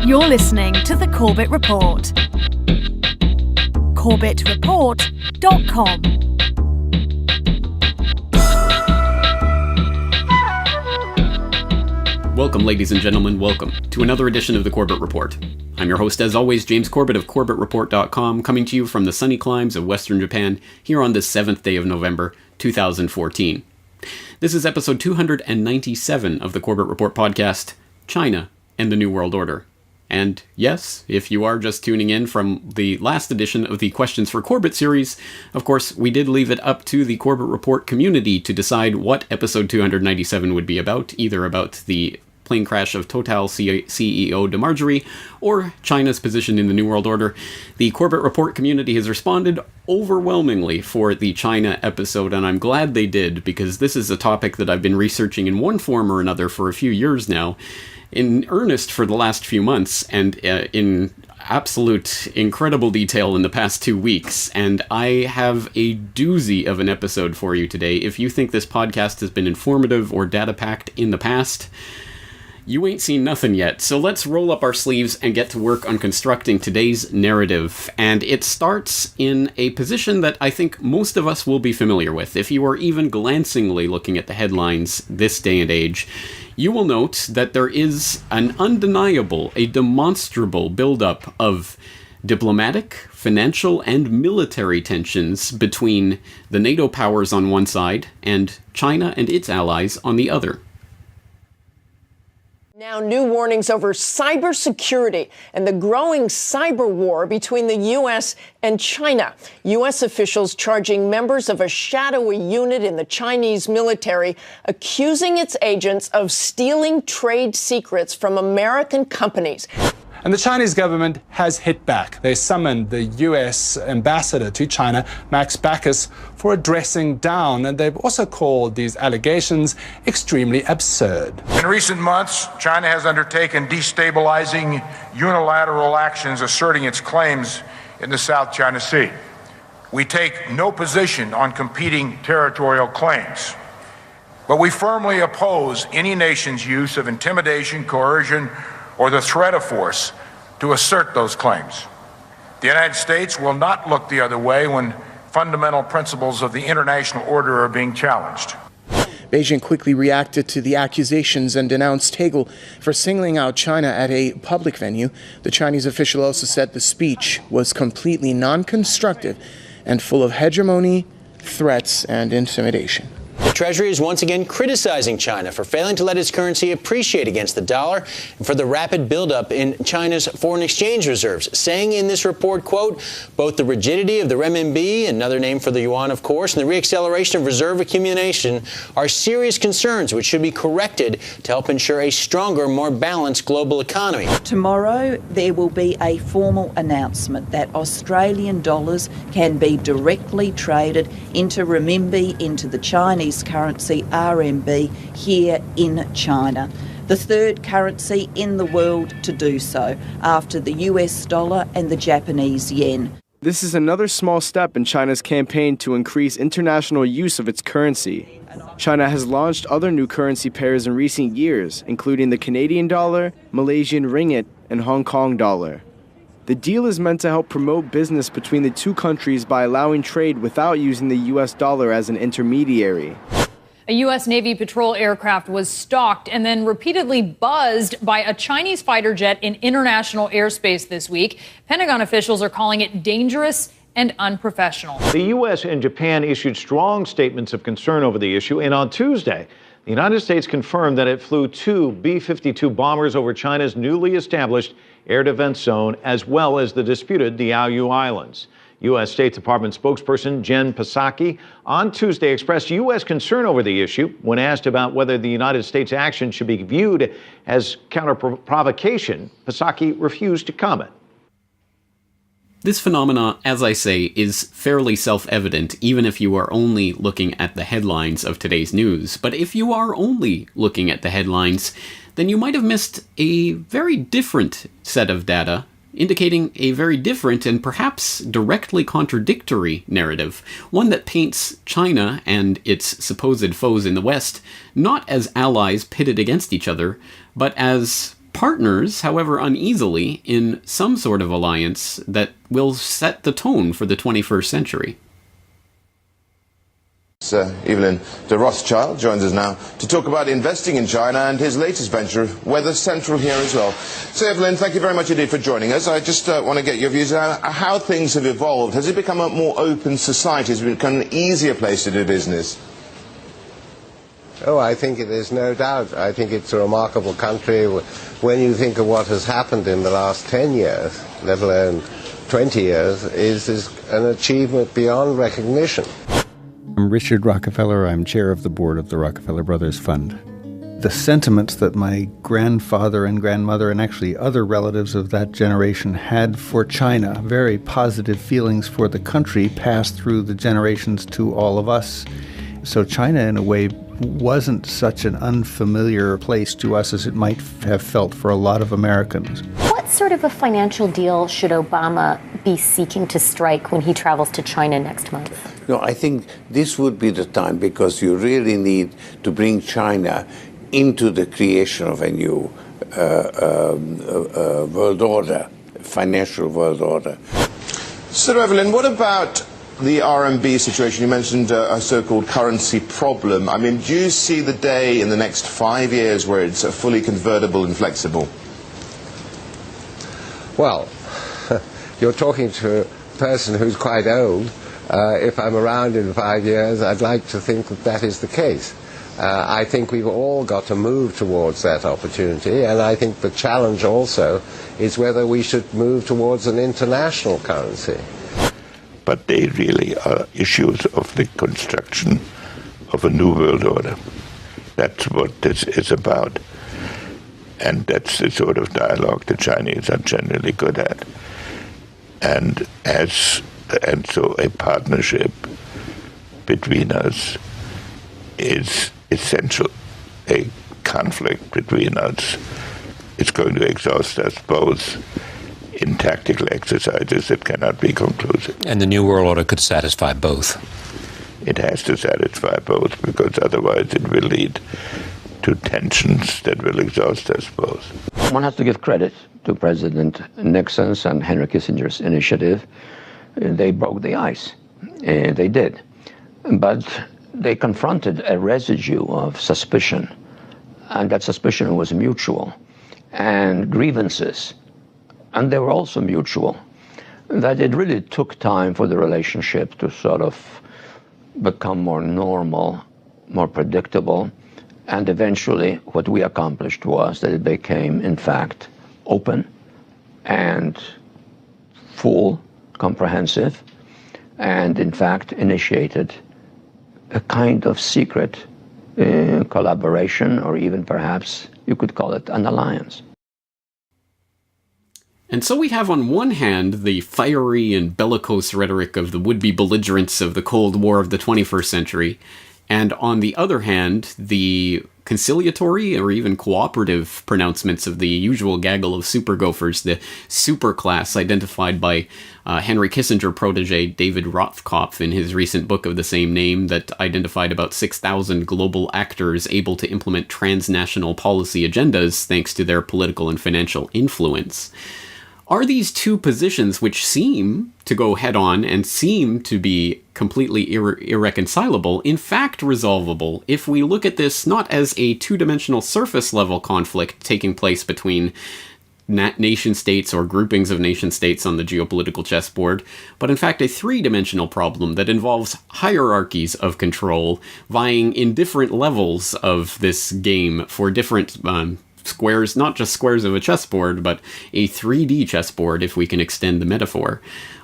You're listening to The Corbett Report. CorbettReport.com. Welcome, ladies and gentlemen, welcome to another edition of The Corbett Report. I'm your host, as always, James Corbett of CorbettReport.com, coming to you from the sunny climes of Western Japan, here on this 7th day of November, 2014. This is episode 297 of the Corbett Report podcast, China and the New World Order. And yes, if you are just tuning in from the last edition of the Questions for Corbett series, of course, we did leave it up to the Corbett Report community to decide what episode 297 would be about, either about the plane crash of Total CEO DeMarjorie, or China's position in the New World Order. The Corbett Report community has responded overwhelmingly for the China episode, and I'm glad they did, because this is a topic that I've been researching in one form or another for a few years now, in earnest for the last few months, and in absolute incredible detail in the past 2 weeks, and I have a doozy of an episode for you today. If you think this podcast has been informative or data-packed in the past, you ain't seen nothing yet, so let's roll up our sleeves and get to work on constructing today's narrative. And it starts in a position that I think most of us will be familiar with. If you are even glancingly looking at the headlines this day and age, you will note that there is an undeniable, a demonstrable buildup of diplomatic, financial, and military tensions between the NATO powers on one side and China and its allies on the other. Now, new warnings over cybersecurity and the growing cyber war between the U.S. and China. U.S. officials charging members of a shadowy unit in the Chinese military, accusing its agents of stealing trade secrets from American companies. And the Chinese government has hit back. They summoned the U.S. ambassador to China, Max Baucus, for a dressing down, and they've also called these allegations extremely absurd. In recent months, China has undertaken destabilizing unilateral actions asserting its claims in the South China Sea. We take no position on competing territorial claims, but we firmly oppose any nation's use of intimidation, coercion, or the threat of force to assert those claims. The United States will not look the other way when fundamental principles of the international order are being challenged. Beijing quickly reacted to the accusations and denounced Hegel for singling out China at a public venue. The Chinese official also said the speech was completely non-constructive and full of hegemony, threats, and intimidation. The Treasury is once again criticizing China for failing to let its currency appreciate against the dollar and for the rapid buildup in China's foreign exchange reserves, saying in this report, quote, both the rigidity of the renminbi, another name for the yuan, of course, and the reacceleration of reserve accumulation are serious concerns which should be corrected to help ensure a stronger, more balanced global economy. Tomorrow, there will be a formal announcement that Australian dollars can be directly traded into renminbi, into the Chinese currency RMB here in China, the third currency in the world to do so after the US dollar and the Japanese yen. This is another small step in China's campaign to increase international use of its currency. China has launched other new currency pairs in recent years, including the Canadian dollar, Malaysian ringgit, and Hong Kong dollar. The deal is meant to help promote business between the two countries by allowing trade without using the U.S. dollar as an intermediary. A U.S. Navy patrol aircraft was stalked and then repeatedly buzzed by a Chinese fighter jet in international airspace this week. Pentagon officials are calling it dangerous and unprofessional. The U.S. and Japan issued strong statements of concern over the issue, and on Tuesday, the United States confirmed that it flew two B-52 bombers over China's newly established air defense zone, as well as the disputed Diaoyu Islands. U.S. State Department spokesperson Jen Psaki on Tuesday expressed U.S. concern over the issue. When asked about whether the United States' action should be viewed as counter-provocation, Psaki refused to comment. This phenomena, as I say, is fairly self-evident, even if you are only looking at the headlines of today's news. But if you are only looking at the headlines, then you might have missed a very different set of data, indicating a very different and perhaps directly contradictory narrative, one that paints China and its supposed foes in the West not as allies pitted against each other, but as partners, however uneasily, in some sort of alliance that will set the tone for the 21st century. Evelyn de Rothschild joins us now to talk about investing in China and his latest venture, Weather Central, here as well. So, Evelyn, thank you very much indeed for joining us. I just want to get your views on how things have evolved. Has it become a more open society? Has it become an easier place to do business? Oh, I think it is, no doubt. I think it's a remarkable country. When you think of what has happened in the last 10 years, let alone 20 years, is an achievement beyond recognition. I'm Richard Rockefeller. I'm chair of the board of the Rockefeller Brothers Fund. The sentiments that my grandfather and grandmother and actually other relatives of that generation had for China, very positive feelings for the country, passed through the generations to all of us. So China, in a way, wasn't such an unfamiliar place to us as it might have felt for a lot of Americans. What sort of a financial deal should Obama be seeking to strike when he travels to China next month? No, I think this would be the time, because you really need to bring China into the creation of a new world order, financial world order. So, Evelyn, what about the RMB situation? You mentioned a so-called currency problem. I mean, do you see the day in the next 5 years where it's fully convertible and flexible? Well, you're talking to a person who's quite old. If I'm around in 5 years, I'd like to think that that is the case. I think we've all got to move towards that opportunity, and I think the challenge also is whether we should move towards an international currency. But they really are issues of the construction of a new world order. That's what this is about. And that's the sort of dialogue the Chinese are generally good at. And so a partnership between us is essential. A conflict between us is going to exhaust us both in tactical exercises that cannot be conclusive. And the New World Order could satisfy both. It has to satisfy both, because otherwise it will lead to tensions that will exhaust us both. One has to give credit to President Nixon's and Henry Kissinger's initiative. They broke the ice. They did. But they confronted a residue of suspicion, and that suspicion was mutual, and grievances. And they were also mutual, that it really took time for the relationship to sort of become more normal, more predictable. And eventually what we accomplished was that it became, in fact, open and full, comprehensive, and in fact initiated a kind of secret collaboration, or even perhaps you could call it an alliance. And so we have on one hand the fiery and bellicose rhetoric of the would-be belligerents of the Cold War of the 21st century, and on the other hand the conciliatory or even cooperative pronouncements of the usual gaggle of super gophers, the superclass identified by Henry Kissinger protege David Rothkopf in his recent book of the same name that identified about 6,000 global actors able to implement transnational policy agendas thanks to their political and financial influence. Are these two positions, which seem to go head-on and seem to be completely irreconcilable, in fact resolvable if we look at this not as a two-dimensional surface-level conflict taking place between nation-states or groupings of nation-states on the geopolitical chessboard, but in fact a three-dimensional problem that involves hierarchies of control vying in different levels of this game for different squares, not just squares of a chessboard, but a 3D chessboard, if we can extend the metaphor.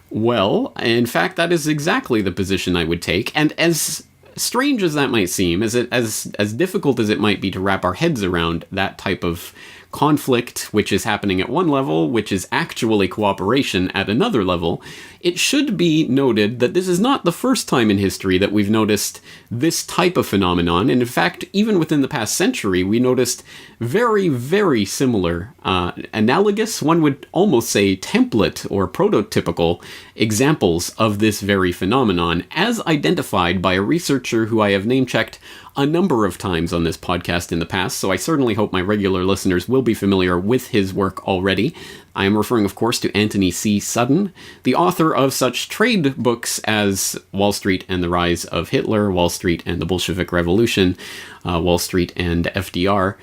Well, in fact, that is exactly the position I would take, and as strange as that might seem, as difficult as it might be to wrap our heads around that type of conflict, which is happening at one level, which is actually cooperation at another level, it should be noted that this is not the first time in history that we've noticed this type of phenomenon. And in fact, even within the past century, we noticed very, very similar, analogous, one would almost say template or prototypical examples of this very phenomenon, as identified by a researcher researcher who I have name-checked a number of times on this podcast in the past, so I certainly hope my regular listeners will be familiar with his work already. I am referring, of course, to Anthony C. Sudden, the author of such trade books as Wall Street and the Rise of Hitler, Wall Street and the Bolshevik Revolution, Wall Street and FDR,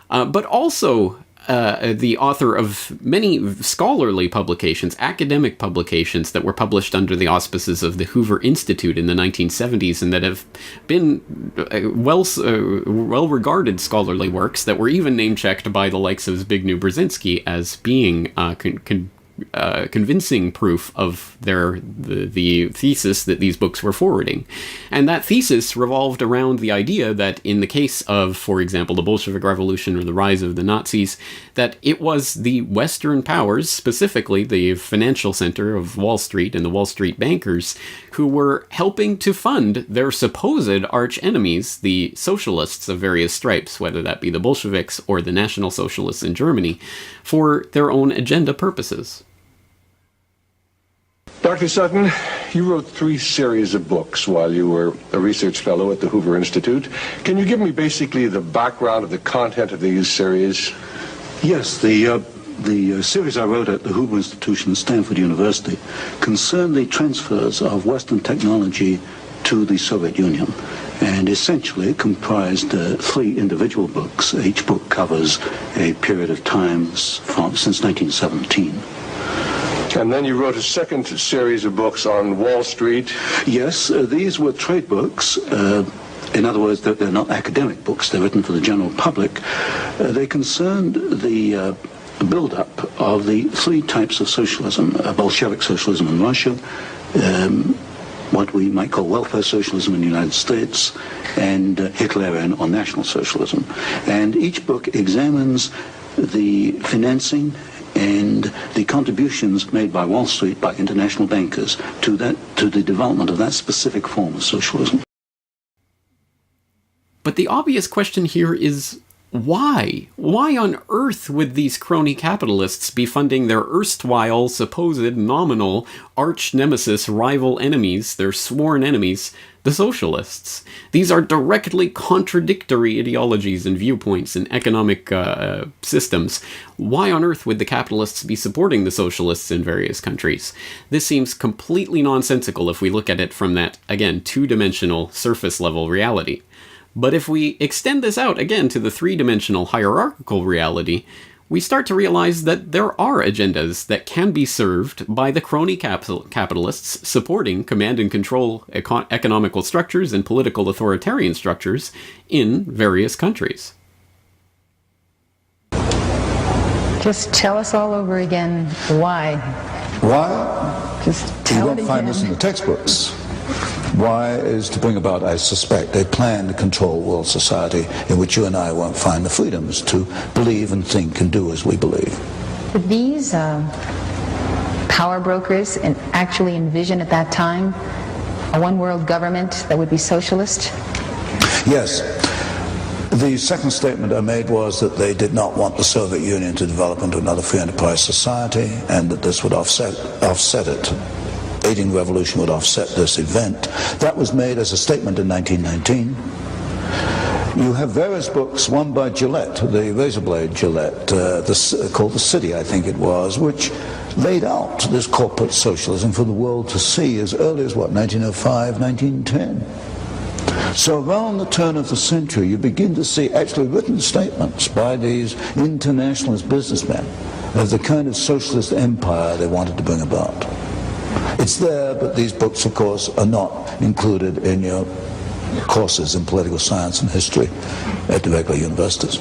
but also the author of many scholarly publications, academic publications that were published under the auspices of the Hoover Institute in the 1970s and that have been well-regarded scholarly works that were even name-checked by the likes of Zbigniew Brzezinski as being convincing proof of the thesis that these books were forwarding. And that thesis revolved around the idea that in the case of, for example, the Bolshevik Revolution or the rise of the Nazis, that it was the Western powers, specifically the financial center of Wall Street and the Wall Street bankers, who were helping to fund their supposed arch enemies, the socialists of various stripes, whether that be the Bolsheviks or the National Socialists in Germany, for their own agenda purposes. Dr. Sutton, you wrote 3 series of books while you were a research fellow at the Hoover Institute. Can you give me basically the background of the content of these series? Yes, the series I wrote at the Hoover Institution at Stanford University concerned the transfers of Western technology to the Soviet Union, and essentially comprised 3 individual books. Each book covers a period of time since 1917. And then you wrote a second series of books on Wall Street. Yes, these were trade books. In other words, they're not academic books. They're written for the general public. They concerned the build-up of the 3 types of socialism: Bolshevik socialism in Russia, what we might call welfare socialism in the United States, and Hitlerian or National Socialism. And each book examines the financing and the contributions made by Wall Street, by international bankers, to the development of that specific form of socialism. But the obvious question here is, why? Why on earth would these crony capitalists be funding their erstwhile, supposed, nominal, arch-nemesis rival enemies, their sworn enemies, the socialists? These are directly contradictory ideologies and viewpoints and economic systems. Why on earth would the capitalists be supporting the socialists in various countries? This seems completely nonsensical if we look at it from that, again, two-dimensional, surface-level reality. But if we extend this out again to the 3-dimensional hierarchical reality, we start to realize that there are agendas that can be served by the crony capitalists supporting command and control economical structures and political authoritarian structures in various countries. Just tell us all over again why. Why? Just tell you won't it find again. this in the textbooks. Why is to bring about, I suspect, a plan to control world society in which you and I won't find the freedoms to believe and think and do as we believe. Did these power brokers actually envision at that time a one-world government that would be socialist? Yes. The second statement I made was that they did not want the Soviet Union to develop into another free enterprise society, and that this would offset it. Aiding the revolution would offset this event. That was made as a statement in 1919. You have various books, one by Gillette, the razor blade Gillette, called The City, I think it was, which laid out this corporate socialism for the world to see as early as, 1905, 1910. So around the turn of the century, you begin to see actually written statements by these internationalist businessmen of the kind of socialist empire they wanted to bring about. It's there, but these books, of course, are not included in your courses in political science and history at the regular universities.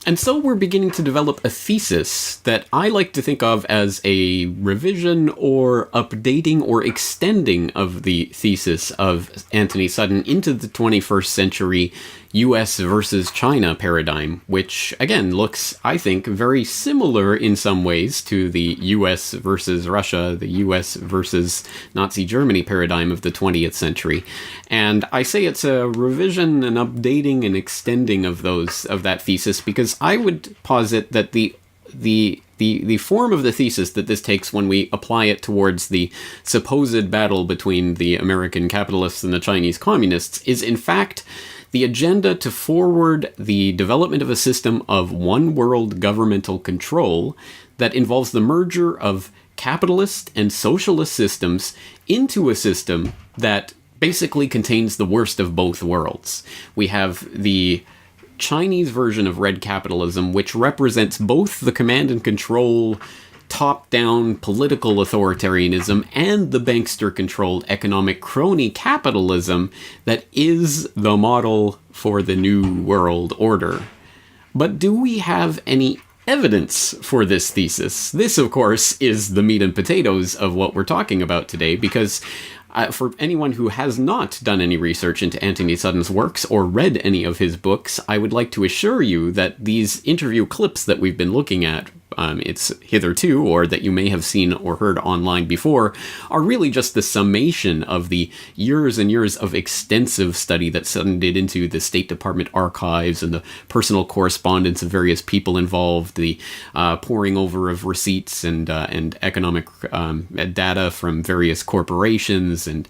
And so we're beginning to develop a thesis that I like to think of as a revision or updating or extending of the thesis of Anthony Sutton into the 21st century US versus China paradigm, which, again, looks, I think, very similar in some ways to the US versus Russia, the US versus Nazi Germany paradigm of the 20th century. And I say it's a revision, an updating, and extending of that thesis, because I would posit that the the form of the thesis that this takes when we apply it towards the supposed battle between the American capitalists and the Chinese communists is, in fact, the agenda to forward the development of a system of one world governmental control that involves the merger of capitalist and socialist systems into a system that basically contains the worst of both worlds. We have the Chinese version of red capitalism, which represents both the command and control, top-down political authoritarianism and the bankster-controlled economic crony capitalism that is the model for the New World Order. But do we have any evidence for this thesis? This, of course, is the meat and potatoes of what we're talking about today, because for anyone who has not done any research into Anthony Sutton's works or read any of his books, I would like to assure you that these interview clips that we've been looking at, it's hitherto, or that you may have seen or heard online before, are really just the summation of the years and years of extensive study that Sutton did into the State Department archives and the personal correspondence of various people involved, the poring over of receipts and economic data from various corporations, and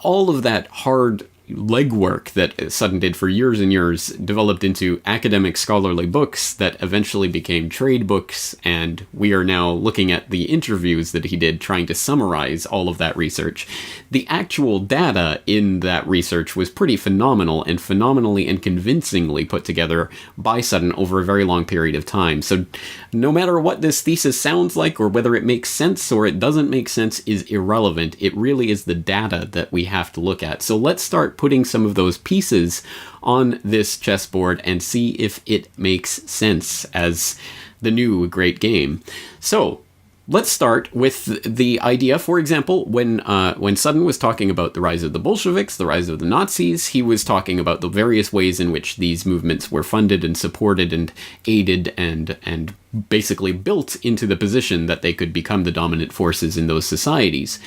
all of that hard legwork that Sutton did for years and years developed into academic scholarly books that eventually became trade books, and we are now looking at the interviews that he did trying to summarize all of that research. The actual data in that research was pretty phenomenal and phenomenally and convincingly put together by Sutton over a very long period of time. So no matter what this thesis sounds like or whether it makes sense or it doesn't make sense is irrelevant. It really is the data that we have to look at. So let's start putting some of those pieces on this chessboard and see if it makes sense as the new great game. So let's start with the idea. For example, when Sutton was talking about the rise of the Bolsheviks, the rise of the Nazis, he was talking about the various ways in which these movements were funded and supported and aided and basically built into the position that they could become the dominant forces in those societies.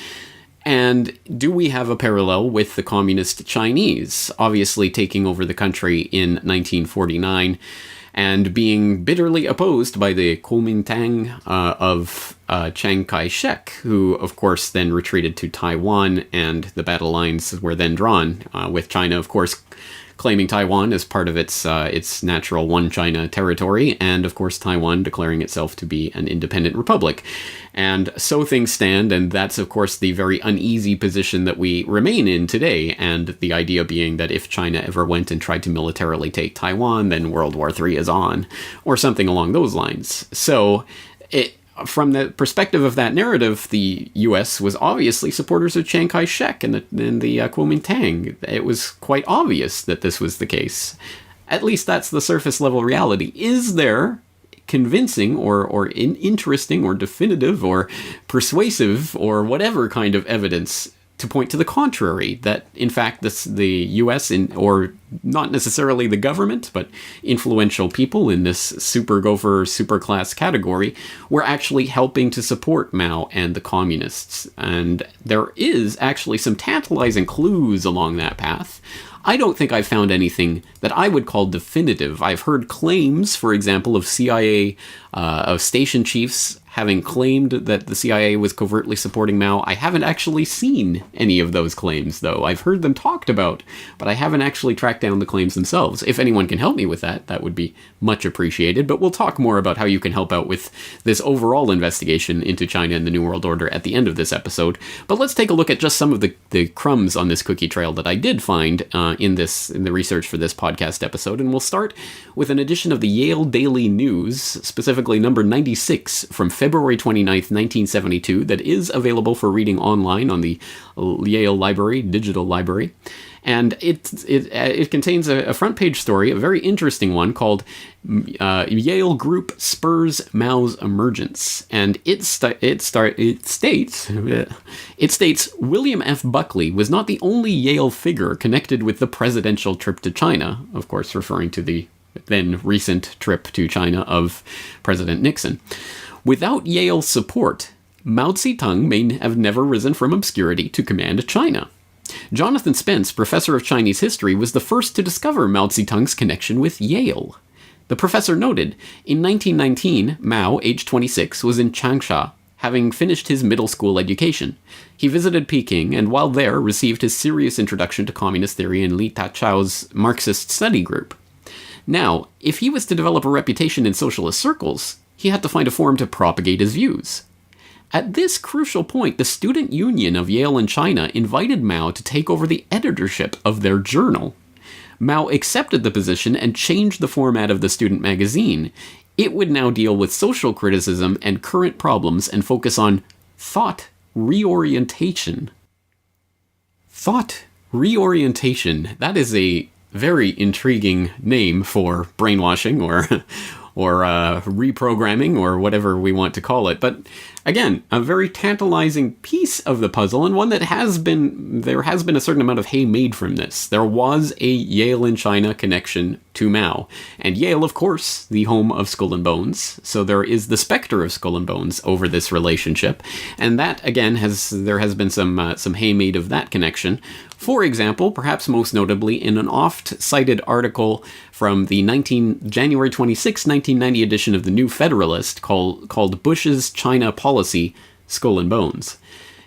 And do we have a parallel with the communist Chinese, obviously taking over the country in 1949 and being bitterly opposed by the Kuomintang of Chiang Kai-shek, who, of course, then retreated to Taiwan, and the battle lines were then drawn, with China, of course, claiming Taiwan as part of its natural one China territory, and of course Taiwan declaring itself to be an independent republic. And so things stand, and that's of course the very uneasy position that we remain in today, and the idea being that if China ever went and tried to militarily take Taiwan, then World War III is on, or something along those lines. So from the perspective of that narrative, the U.S. was obviously supporters of Chiang Kai-shek and the Kuomintang. It was quite obvious that this was the case. At least that's the surface level reality. Is there convincing or interesting or definitive or persuasive or whatever kind of evidence to point to the contrary, that in fact the U.S. or not necessarily the government, but influential people in this super gopher, super class category were actually helping to support Mao and the communists? And there is actually some tantalizing clues along that path. I don't think I've found anything that I would call definitive. I've heard claims, for example, of CIA, of station chiefs having claimed that the CIA was covertly supporting Mao. I haven't actually seen any of those claims, though. I've heard them talked about, but I haven't actually tracked down the claims themselves. If anyone can help me with that, that would be much appreciated. But we'll talk more about how you can help out with this overall investigation into China and the New World Order at the end of this episode. But let's take a look at just some of the crumbs on this cookie trail that I did find in the research for this podcast episode. And we'll start with an edition of the Yale Daily News, specifically number 96 from February 29th, 1972, that is available for reading online on the Yale Library, digital library. And it contains a front page story, a very interesting one, called Yale Group Spurs Mao's Emergence. And it states William F. Buckley was not the only Yale figure connected with the presidential trip to China, of course referring to the then recent trip to China of President Nixon. Without Yale's support, Mao Zedong may have never risen from obscurity to command China. Jonathan Spence, professor of Chinese history, was the first to discover Mao Zedong's connection with Yale. The professor noted, in 1919, Mao, aged 26, was in Changsha, having finished his middle school education. He visited Peking, and while there, received his serious introduction to communist theory in Li Tachao's Marxist study group. Now, if he was to develop a reputation in socialist circles, he had to find a forum to propagate his views. At this crucial point, the Student Union of Yale and China invited Mao to take over the editorship of their journal. Mao accepted the position and changed the format of the student magazine. It would now deal with social criticism and current problems and focus on thought reorientation. Thought reorientation. That is a very intriguing name for brainwashing or reprogramming or whatever we want to call it. But again, a very tantalizing piece of the puzzle, and one that there has been a certain amount of hay made from this. There was a Yale and China connection to Mao, and Yale, of course, the home of Skull and Bones, so there is the specter of Skull and Bones over this relationship, and that, again, there has been some hay made of that connection. For example, perhaps most notably, in an oft-cited article from the January 26, 1990 edition of the New Federalist called Bush's China Policy, Skull and Bones.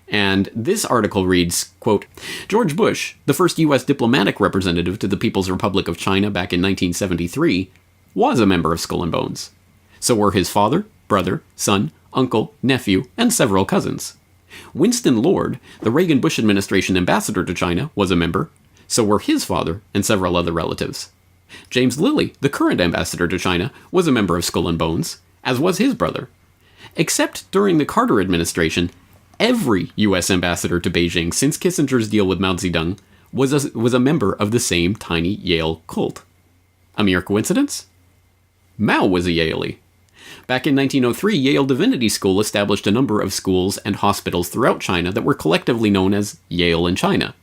And this article reads, quote, George Bush, the first U.S. diplomatic representative to the People's Republic of China back in 1973, was a member of Skull and Bones. So were his father, brother, son, uncle, nephew, and several cousins. Winston Lord, the Reagan-Bush administration ambassador to China, was a member. So were his father and several other relatives. James Lilly, the current ambassador to China, was a member of Skull and Bones, as was his brother. Except during the Carter administration, every U.S. ambassador to Beijing since Kissinger's deal with Mao Zedong was a member of the same tiny Yale cult. A mere coincidence? Mao was a Yalie. Back in 1903, Yale Divinity School established a number of schools and hospitals throughout China that were collectively known as Yale in China.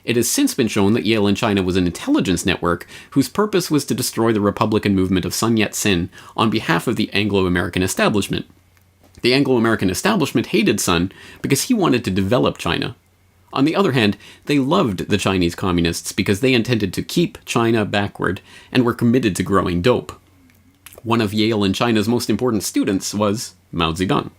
It has since been shown that Yale in China was an intelligence network whose purpose was to destroy the Republican movement of Sun Yat-sen on behalf of the Anglo-American establishment. The Anglo-American establishment hated Sun because he wanted to develop China. On the other hand, they loved the Chinese communists because they intended to keep China backward and were committed to growing dope. One of Yale and China's most important students was Mao Zedong.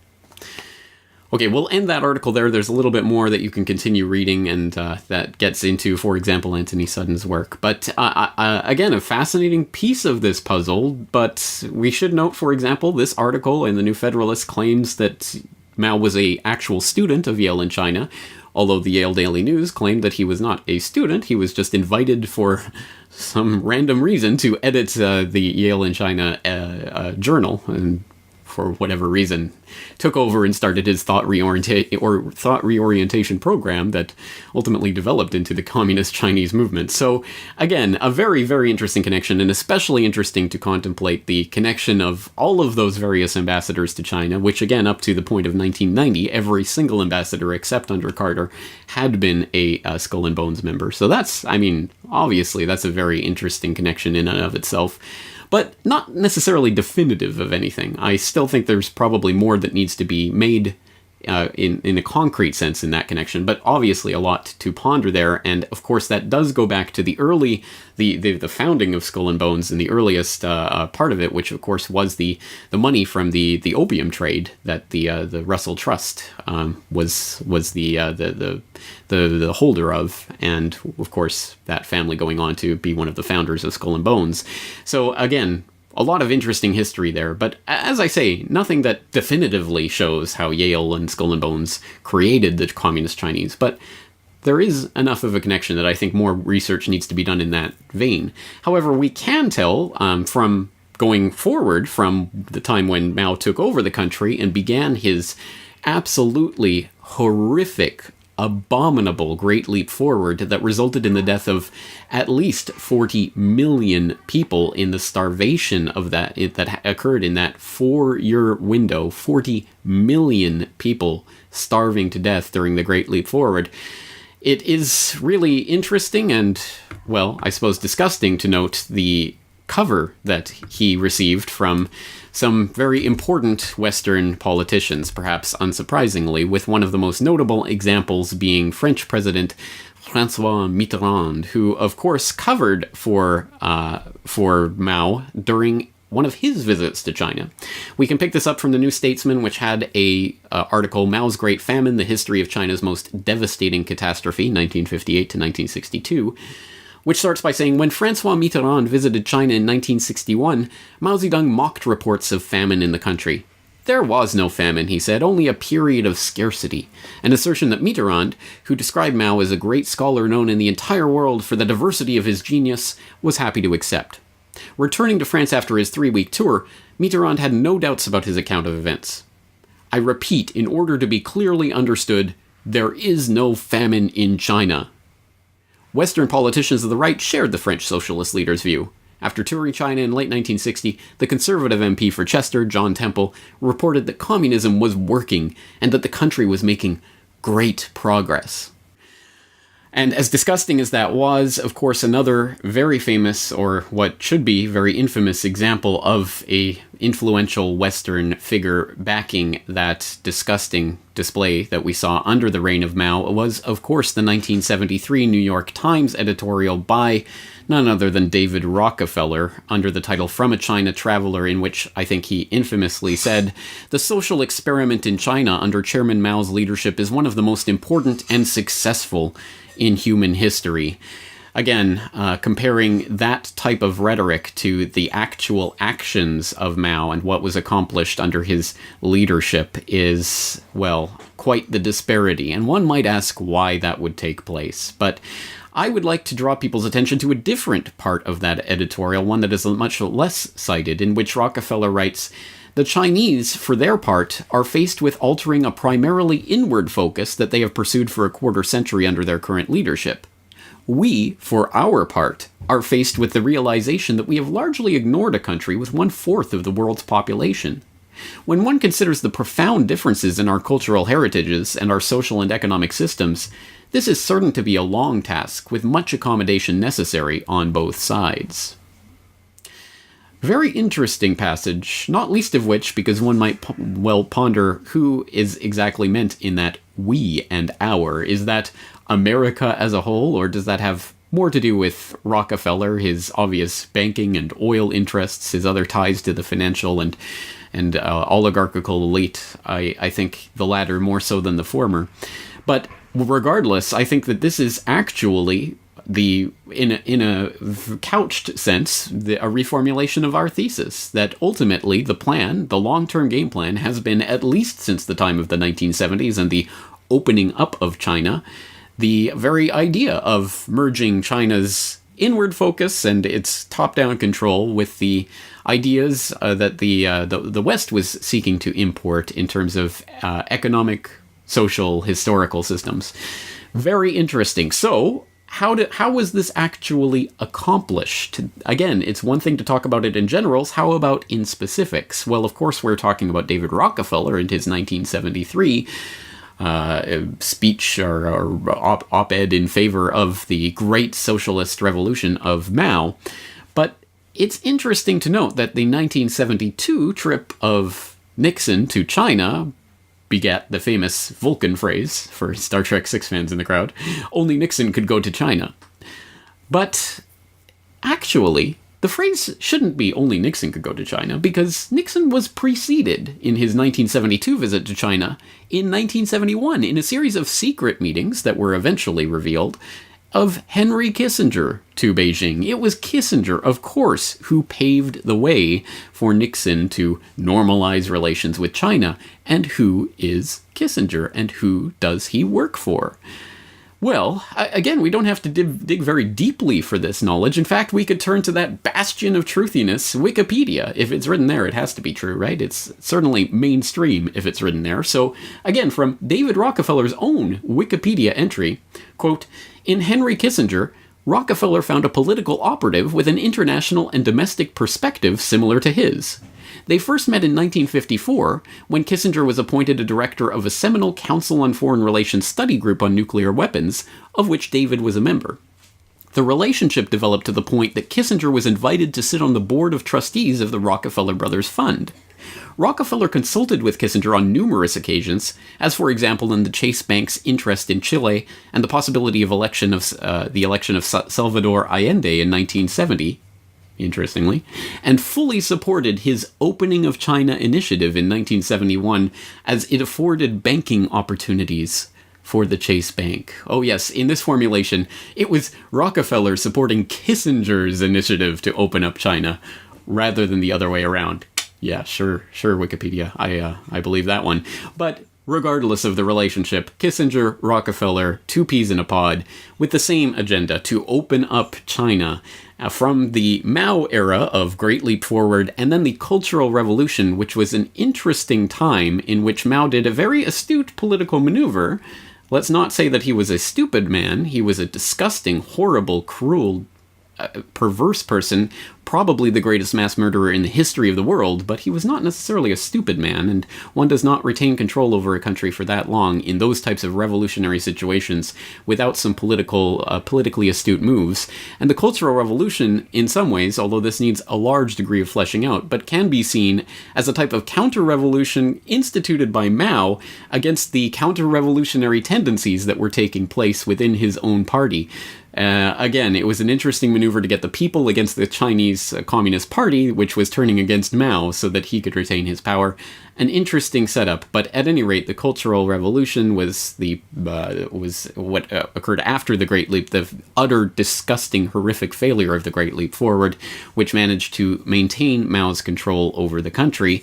Okay, we'll end that article there. There's a little bit more that you can continue reading, and that gets into, for example, Anthony Sutton's work. But again, a fascinating piece of this puzzle, but we should note, for example, this article in the New Federalist claims that Mao was an actual student of Yale in China, although the Yale Daily News claimed that he was not a student, he was just invited for some random reason to edit the Yale in China journal, and for whatever reason took over and started his thought reorientation program that ultimately developed into the Communist Chinese movement. So again, a very, very interesting connection, and especially interesting to contemplate the connection of all of those various ambassadors to China, which again, up to the point of 1990, every single ambassador except under Carter had been a Skull and Bones member. So that's, I mean, obviously that's a very interesting connection in and of itself, but not necessarily definitive of anything. I still think there's probably more that needs to be made in a concrete sense in that connection, but obviously a lot to ponder there. And of course, that does go back to the early, the founding of Skull and Bones, and the earliest part of it, which of course was the money from the opium trade that the Russell Trust was the holder of, and of course that family going on to be one of the founders of Skull and Bones. So again, a lot of interesting history there, but as I say, nothing that definitively shows how Yale and Skull and Bones created the Communist Chinese, but there is enough of a connection that I think more research needs to be done in that vein. However, we can tell from going forward from the time when Mao took over the country and began his absolutely horrific, abominable Great Leap Forward that resulted in the death of at least 40 million people in the starvation of that occurred in that 4-year window. 40 million people starving to death during the Great Leap Forward. It is really interesting and, well, I suppose disgusting to note the cover that he received from some very important Western politicians, perhaps unsurprisingly, with one of the most notable examples being French President François Mitterrand, who, of course, covered for Mao during one of his visits to China. We can pick this up from the New Statesman, which had a article, Mao's Great Famine, the History of China's Most Devastating Catastrophe, 1958 to 1962, which starts by saying, when Francois Mitterrand visited China in 1961, Mao Zedong mocked reports of famine in the country. There was no famine, he said, only a period of scarcity, an assertion that Mitterrand, who described Mao as a great scholar known in the entire world for the diversity of his genius, was happy to accept. Returning to France after his 3-week tour, Mitterrand had no doubts about his account of events. I repeat, in order to be clearly understood, there is no famine in China. Western politicians of the right shared the French socialist leader's view. After touring China in late 1960, the conservative MP for Chester, John Temple, reported that communism was working and that the country was making great progress. And as disgusting as that was, of course, another very famous, or what should be very infamous, example of a influential Western figure backing that disgusting display that we saw under the reign of Mao was, of course, the 1973 New York Times editorial by none other than David Rockefeller, under the title From a China Traveler, in which I think he infamously said, "The social experiment in China under Chairman Mao's leadership is one of the most important and successful in human history." Again, comparing that type of rhetoric to the actual actions of Mao and what was accomplished under his leadership is, well, quite the disparity. And one might ask why that would take place. But I would like to draw people's attention to a different part of that editorial, one that is much less cited, in which Rockefeller writes, "The Chinese, for their part, are faced with altering a primarily inward focus that they have pursued for a quarter century under their current leadership. We, for our part, are faced with the realization that we have largely ignored a country with 1/4 of the world's population. When one considers the profound differences in our cultural heritages and our social and economic systems, this is certain to be a long task, with much accommodation necessary on both sides." Very interesting passage, not least of which because one might well ponder who is exactly meant in that we and our. Is that America as a whole, or does that have more to do with Rockefeller, his obvious banking and oil interests, his other ties to the financial and oligarchical elite? I think the latter more so than the former. But regardless, I think that this is actually in a couched sense, a reformulation of our thesis, that ultimately the plan, the long-term game plan, has been, at least since the time of the 1970s and the opening up of China, the very idea of merging China's inward focus and its top-down control with the ideas that the West was seeking to import in terms of economic, social, historical systems. Very interesting. So, how was this actually accomplished? Again, it's one thing to talk about it in generals. How about in specifics? Well, of course, we're talking about David Rockefeller and his 1973 speech or op-ed in favor of the great socialist revolution of Mao. But it's interesting to note that the 1972 trip of Nixon to China begat the famous Vulcan phrase, for Star Trek 6 fans in the crowd, "Only Nixon could go to China." But actually, the phrase shouldn't be "only Nixon could go to China," because Nixon was preceded in his 1972 visit to China in 1971 in a series of secret meetings that were eventually revealed of Henry Kissinger to Beijing. It was Kissinger, of course, who paved the way for Nixon to normalize relations with China. And who is Kissinger, and who does he work for? Well, again, we don't have to dig very deeply for this knowledge. In fact, we could turn to that bastion of truthiness, Wikipedia. If it's written there, it has to be true, right? It's certainly mainstream if it's written there. So, again, from David Rockefeller's own Wikipedia entry, quote, "In Henry Kissinger, Rockefeller found a political operative with an international and domestic perspective similar to his. They first met in 1954, when Kissinger was appointed a director of a seminal Council on Foreign Relations study group on nuclear weapons, of which David was a member. The relationship developed to the point that Kissinger was invited to sit on the board of trustees of the Rockefeller Brothers Fund. Rockefeller consulted with Kissinger on numerous occasions, as for example in the Chase Bank's interest in Chile and the possibility of the election of Salvador Allende in 1970, interestingly, and fully supported his Opening of China initiative in 1971 as it afforded banking opportunities for the Chase Bank. Oh yes, in this formulation, it was Rockefeller supporting Kissinger's initiative to open up China rather than the other way around. Yeah, sure, Wikipedia. I believe that one. But regardless of the relationship, Kissinger, Rockefeller, two peas in a pod, with the same agenda to open up China from the Mao era of Great Leap Forward, and then the Cultural Revolution, which was an interesting time in which Mao did a very astute political maneuver. Let's not say that he was a stupid man. He was a disgusting, horrible, cruel, perverse person, probably the greatest mass murderer in the history of the world, but he was not necessarily a stupid man, and one does not retain control over a country for that long in those types of revolutionary situations without some politically astute moves. And the Cultural Revolution, in some ways, although this needs a large degree of fleshing out, but can be seen as a type of counter-revolution instituted by Mao against the counter-revolutionary tendencies that were taking place within his own party. Again, it was an interesting maneuver to get the people against the Chinese Communist Party, which was turning against Mao so that he could retain his power. An interesting setup, but at any rate, the Cultural Revolution was what occurred after the Great Leap, the utter, disgusting, horrific failure of the Great Leap Forward, which managed to maintain Mao's control over the country.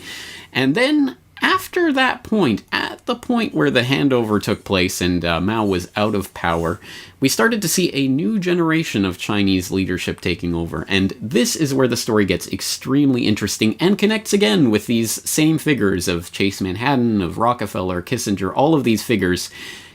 And then, after that point, at the point where the handover took place and Mao was out of power, we started to see a new generation of Chinese leadership taking over. And this is where the story gets extremely interesting and connects again with these same figures of Chase Manhattan, of Rockefeller, Kissinger. All of these figures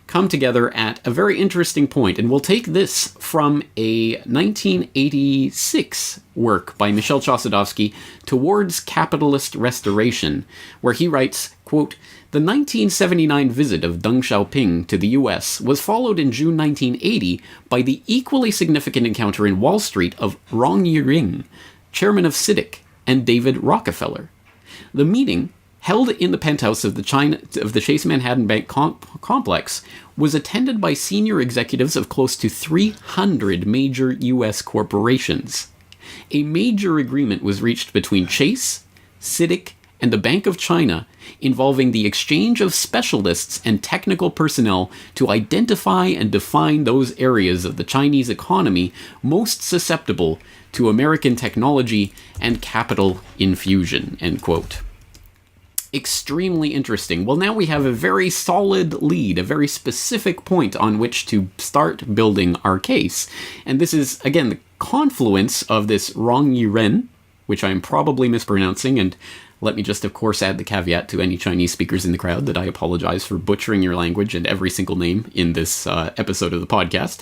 come together at a very interesting point. And we'll take this from a 1986 work by Michel Chossudovsky, Towards Capitalist Restoration, where he writes, quote, "The 1979 visit of Deng Xiaoping to the US was followed in June 1980 by the equally significant encounter in Wall Street of Rong Yiring, chairman of CITIC, and David Rockefeller. The meeting, held in the penthouse of the Chase Manhattan Bank complex, was attended by senior executives of close to 300 major U.S. corporations. A major agreement was reached between Chase, CITIC, and the Bank of China involving the exchange of specialists and technical personnel to identify and define those areas of the Chinese economy most susceptible to American technology and capital infusion," end quote. Extremely interesting. Well, now we have a very solid lead, a very specific point on which to start building our case. And this is, again, the confluence of this Rong Yiren, which I'm probably mispronouncing, and let me just, of course, add the caveat to any Chinese speakers in the crowd that I apologize for butchering your language and every single name in this episode of the podcast.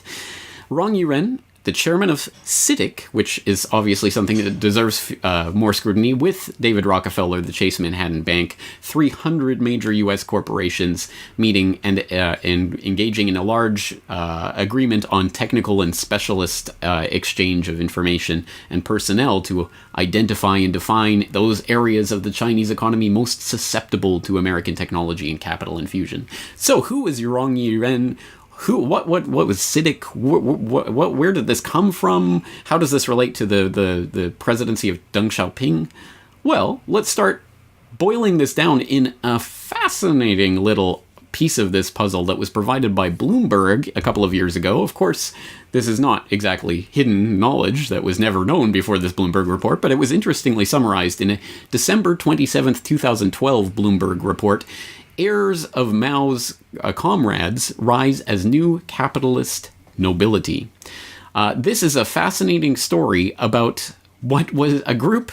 Rong Yiren, the chairman of CITIC, which is obviously something that deserves more scrutiny, with David Rockefeller, the Chase Manhattan Bank, 300 major U.S. corporations meeting and engaging in a large agreement on technical and specialist exchange of information and personnel to identify and define those areas of the Chinese economy most susceptible to American technology and capital infusion. So who is Rong Yiren? What was CITIC? Where did this come from? How does this relate to the presidency of Deng Xiaoping? Well, let's start boiling this down in a fascinating little piece of this puzzle that was provided by Bloomberg a couple of years ago. Of course, this is not exactly hidden knowledge that was never known before this Bloomberg report, but it was interestingly summarized in a December 27th, 2012 Bloomberg report. Heirs of Mao's comrades rise as new capitalist nobility. This is a fascinating story about what was a group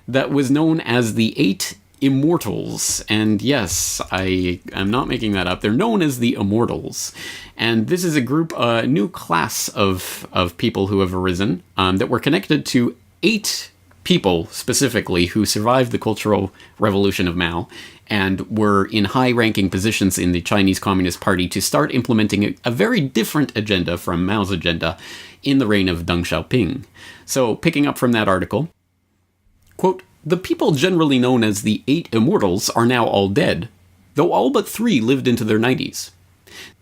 that was known as the Eight Immortals. And yes, I am not making that up. They're known as the Immortals. And this is a group, a new class of people who have arisen that were connected to 8 people specifically who survived the Cultural Revolution of Mao and were in high-ranking positions in the Chinese Communist Party to start implementing a very different agenda from Mao's agenda in the reign of Deng Xiaoping. So, picking up from that article, quote, "The people generally known as the 8 Immortals are now all dead, though all but 3 lived into their 90s.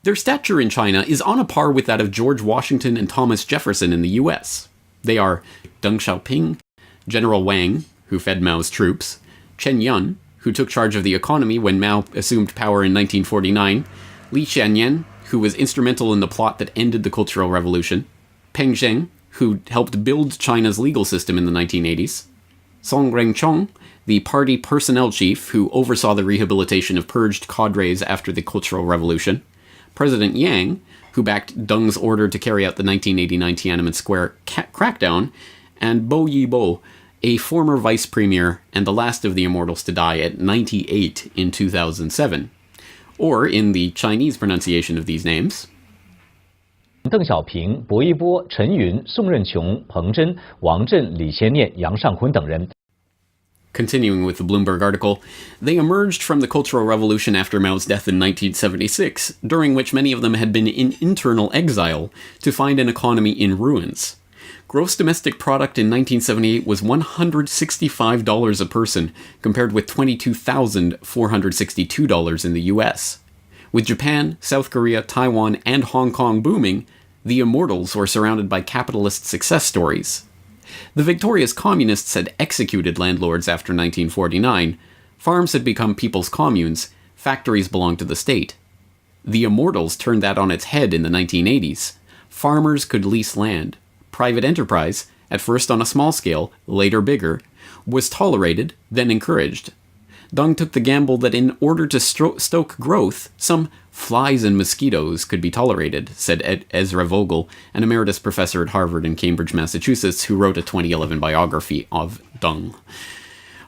Their stature in China is on a par with that of George Washington and Thomas Jefferson in the US. They are Deng Xiaoping, General Wang, who fed Mao's troops, Chen Yun, who took charge of the economy when Mao assumed power in 1949, Li Qianyan, who was instrumental in the plot that ended the Cultural Revolution, Peng Zheng, who helped build China's legal system in the 1980s, Song Renchong, the party personnel chief who oversaw the rehabilitation of purged cadres after the Cultural Revolution, President Yang, who backed Deng's order to carry out the 1989 Tiananmen Square crackdown, and Bo Yibo, a former vice premier and the last of the immortals to die at 98 in 2007. Or, in the Chinese pronunciation of these names, 邓小平、薄一波、陈云、宋任穷、彭真、王震、李先念、杨尚昆等人。 Continuing with the Bloomberg article, they emerged from the Cultural Revolution after Mao's death in 1976, during which many of them had been in internal exile, to find an economy in ruins. Gross domestic product in 1978 was $165 a person, compared with $22,462 in the US. With Japan, South Korea, Taiwan, and Hong Kong booming, the immortals were surrounded by capitalist success stories. The victorious communists had executed landlords after 1949, farms had become people's communes, factories belonged to the state. The immortals turned that on its head in the 1980s. Farmers could lease land. Private enterprise, at first on a small scale, later bigger, was tolerated, then encouraged. Deng took the gamble that in order to stoke growth, some flies and mosquitoes could be tolerated, said Ezra Vogel, an emeritus professor at Harvard and Cambridge, Massachusetts, who wrote a 2011 biography of Deng.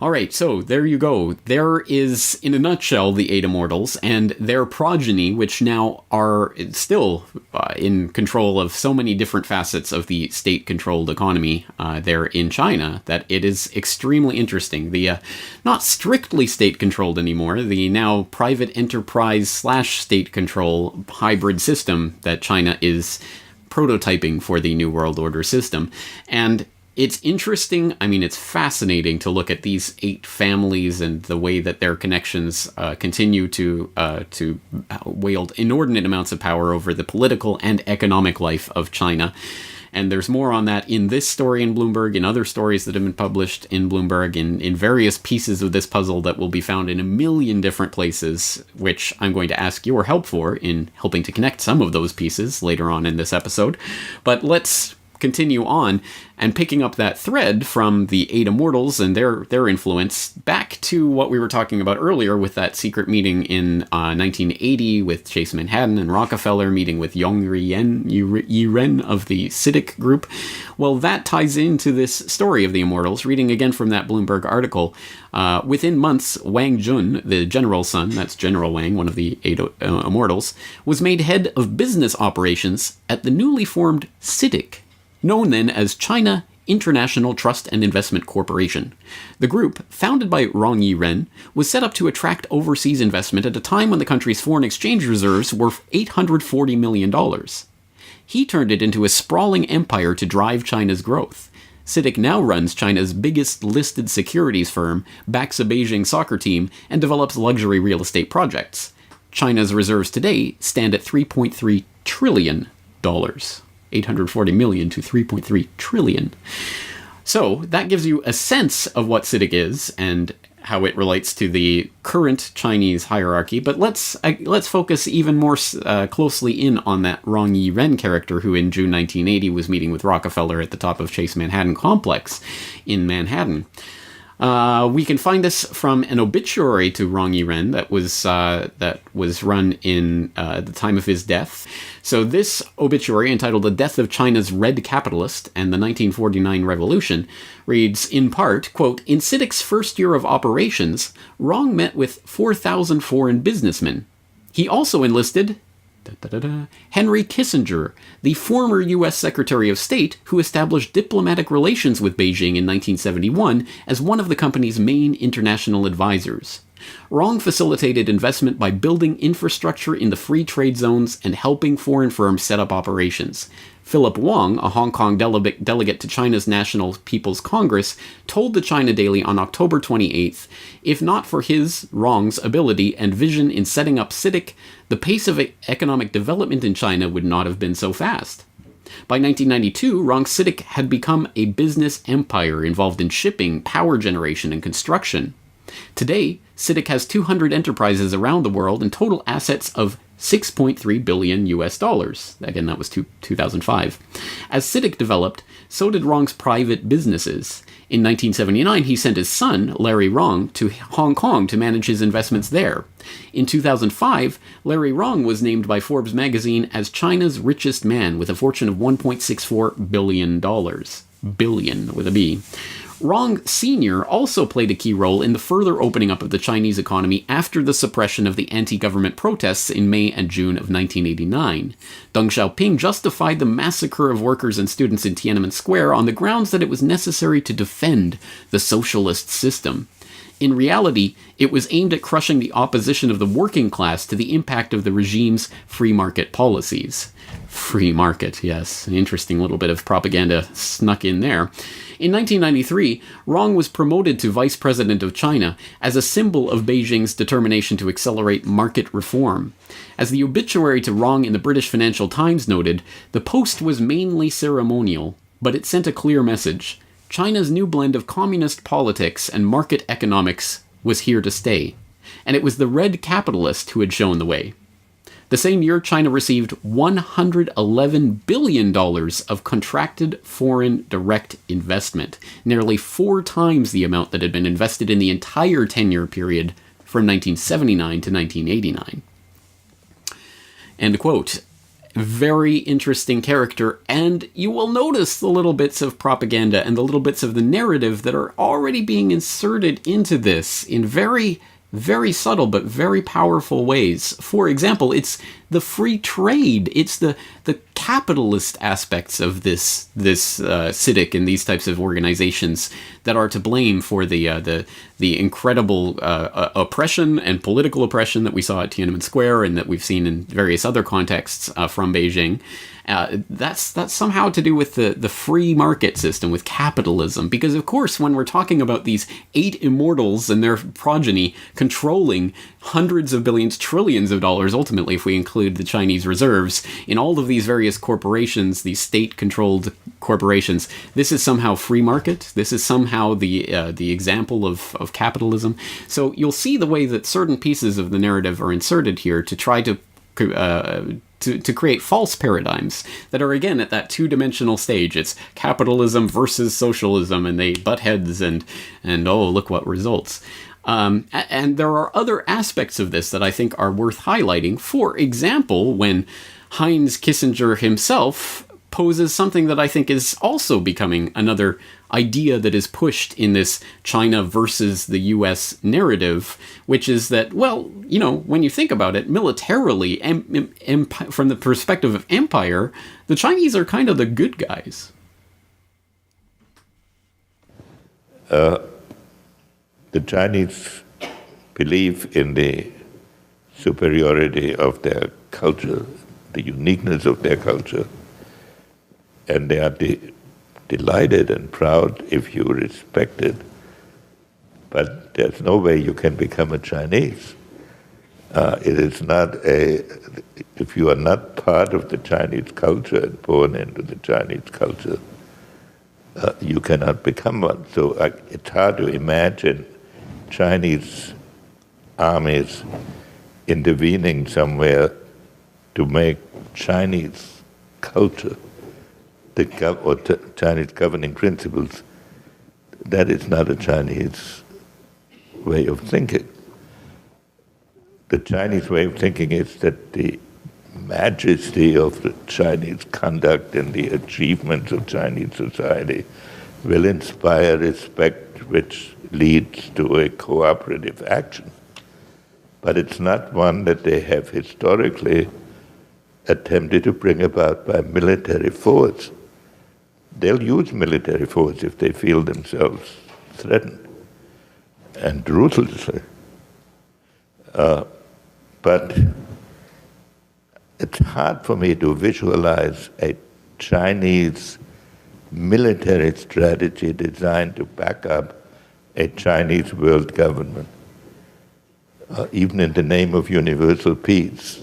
All right, so there you go. There is, in a nutshell, the 8 immortals and their progeny, which now are still in control of so many different facets of the state-controlled economy there in China, that it is extremely interesting. The not strictly state-controlled anymore, the now private enterprise/state control hybrid system that China is prototyping for the New World Order system. And it's interesting, I mean, it's fascinating to look at these 8 families and the way that their connections continue to wield inordinate amounts of power over the political and economic life of China. And there's more on that in this story in Bloomberg, in other stories that have been published in Bloomberg, in various pieces of this puzzle that will be found in a million different places, which I'm going to ask your help for in helping to connect some of those pieces later on in this episode. But let's continue on and picking up that thread from the 8 immortals and their influence back to what we were talking about earlier with that secret meeting in 1980 with Chase Manhattan and Rockefeller meeting with Yong Yi-ren of the CITIC group. Well, that ties into this story of the immortals. Reading again from that Bloomberg article, within months, Wang Jun, the general's son, that's General Wang, one of the 8 immortals, was made head of business operations at the newly formed CITIC, known then as China International Trust and Investment Corporation. The group, founded by Rong Yi-ren, was set up to attract overseas investment at a time when the country's foreign exchange reserves were $840 million. He turned it into a sprawling empire to drive China's growth. CITIC now runs China's biggest listed securities firm, backs a Beijing soccer team, and develops luxury real estate projects. China's reserves today stand at $3.3 trillion. 840 million to 3.3 trillion. So that gives you a sense of what CITIC is and how it relates to the current Chinese hierarchy. But let's focus even more closely in on that Rong Yi-ren character, who in June 1980 was meeting with Rockefeller at the top of Chase Manhattan Complex in Manhattan. We can find this from an obituary to Rong Yi-ren that was run in the time of his death. So this obituary, entitled "The Death of China's Red Capitalist and the 1949 Revolution," reads in part, quote, "In CITIC's first year of operations, Rong met with 4,000 foreign businessmen. He also enlisted Henry Kissinger, the former U.S. Secretary of State who established diplomatic relations with Beijing in 1971 as one of the company's main international advisors. Rong facilitated investment by building infrastructure in the free trade zones and helping foreign firms set up operations. Philip Wang, a Hong Kong delegate to China's National People's Congress, told the China Daily on October 28th, if not for his, Rong's, ability and vision in setting up CITIC, the pace of economic development in China would not have been so fast. By 1992, Rong-CITIC had become a business empire involved in shipping, power generation, and construction. Today, CITIC has 200 enterprises around the world and total assets of $6.3 billion US dollars. Again, that was 2005. As CITIC developed, so did Rong's private businesses. In 1979, he sent his son, Larry Rong, to Hong Kong to manage his investments there. In 2005, Larry Rong was named by Forbes magazine as China's richest man with a fortune of $1.64 billion. Billion with a B. Rong Sr. also played a key role in the further opening up of the Chinese economy after the suppression of the anti-government protests in May and June of 1989. Deng Xiaoping justified the massacre of workers and students in Tiananmen Square on the grounds that it was necessary to defend the socialist system. In reality, it was aimed at crushing the opposition of the working class to the impact of the regime's free market policies. Free market, yes, an interesting little bit of propaganda snuck in there. In 1993, Rong was promoted to Vice President of China as a symbol of Beijing's determination to accelerate market reform. As the obituary to Rong in the British Financial Times noted, the post was mainly ceremonial, but it sent a clear message. China's new blend of communist politics and market economics was here to stay, and it was the red capitalist who had shown the way. The same year, China received $111 billion of contracted foreign direct investment, nearly 4 times the amount that had been invested in the entire 10-year period from 1979 to 1989. End quote. Very interesting character, and you will notice the little bits of propaganda and the little bits of the narrative that are already being inserted into this in very, very subtle but very powerful ways. For example, it's the free trade, it's the capitalist aspects of this CITIC and these types of organizations that are to blame for the incredible oppression and political oppression that we saw at Tiananmen Square and that we've seen in various other contexts from Beijing. That's somehow to do with the free market system, with capitalism. Because, of course, when we're talking about these 8 immortals and their progeny controlling hundreds of billions, trillions of dollars, ultimately, if we include the Chinese reserves, in all of these various corporations, these state-controlled corporations, this is somehow free market. This is somehow the example of capitalism. So you'll see the way that certain pieces of the narrative are inserted here to try to create false paradigms that are, again, at that 2-dimensional stage. It's capitalism versus socialism, and they butt heads, and oh, look what results. And there are other aspects of this that I think are worth highlighting. For example, when Heinz Kissinger himself poses something that I think is also becoming another idea that is pushed in this China versus the US narrative, which is that, well, you know, when you think about it, militarily, from the perspective of empire, the Chinese are kind of the good guys. The Chinese believe in the superiority of their culture, the uniqueness of their culture, and they are delighted and proud if you respect it. But there's no way you can become a Chinese. It is not if you are not part of the Chinese culture and born into the Chinese culture, you cannot become one. So it's hard to imagine Chinese armies intervening somewhere to make Chinese culture or Chinese governing principles. That is not a Chinese way of thinking. The Chinese way of thinking is that the majesty of the Chinese conduct and the achievements of Chinese society will inspire respect, which leads to a cooperative action. But it's not one that they have historically attempted to bring about by military force. They'll use military force if they feel themselves threatened, and ruthlessly. But it's hard for me to visualize a Chinese military strategy designed to back up a Chinese world government, even in the name of universal peace.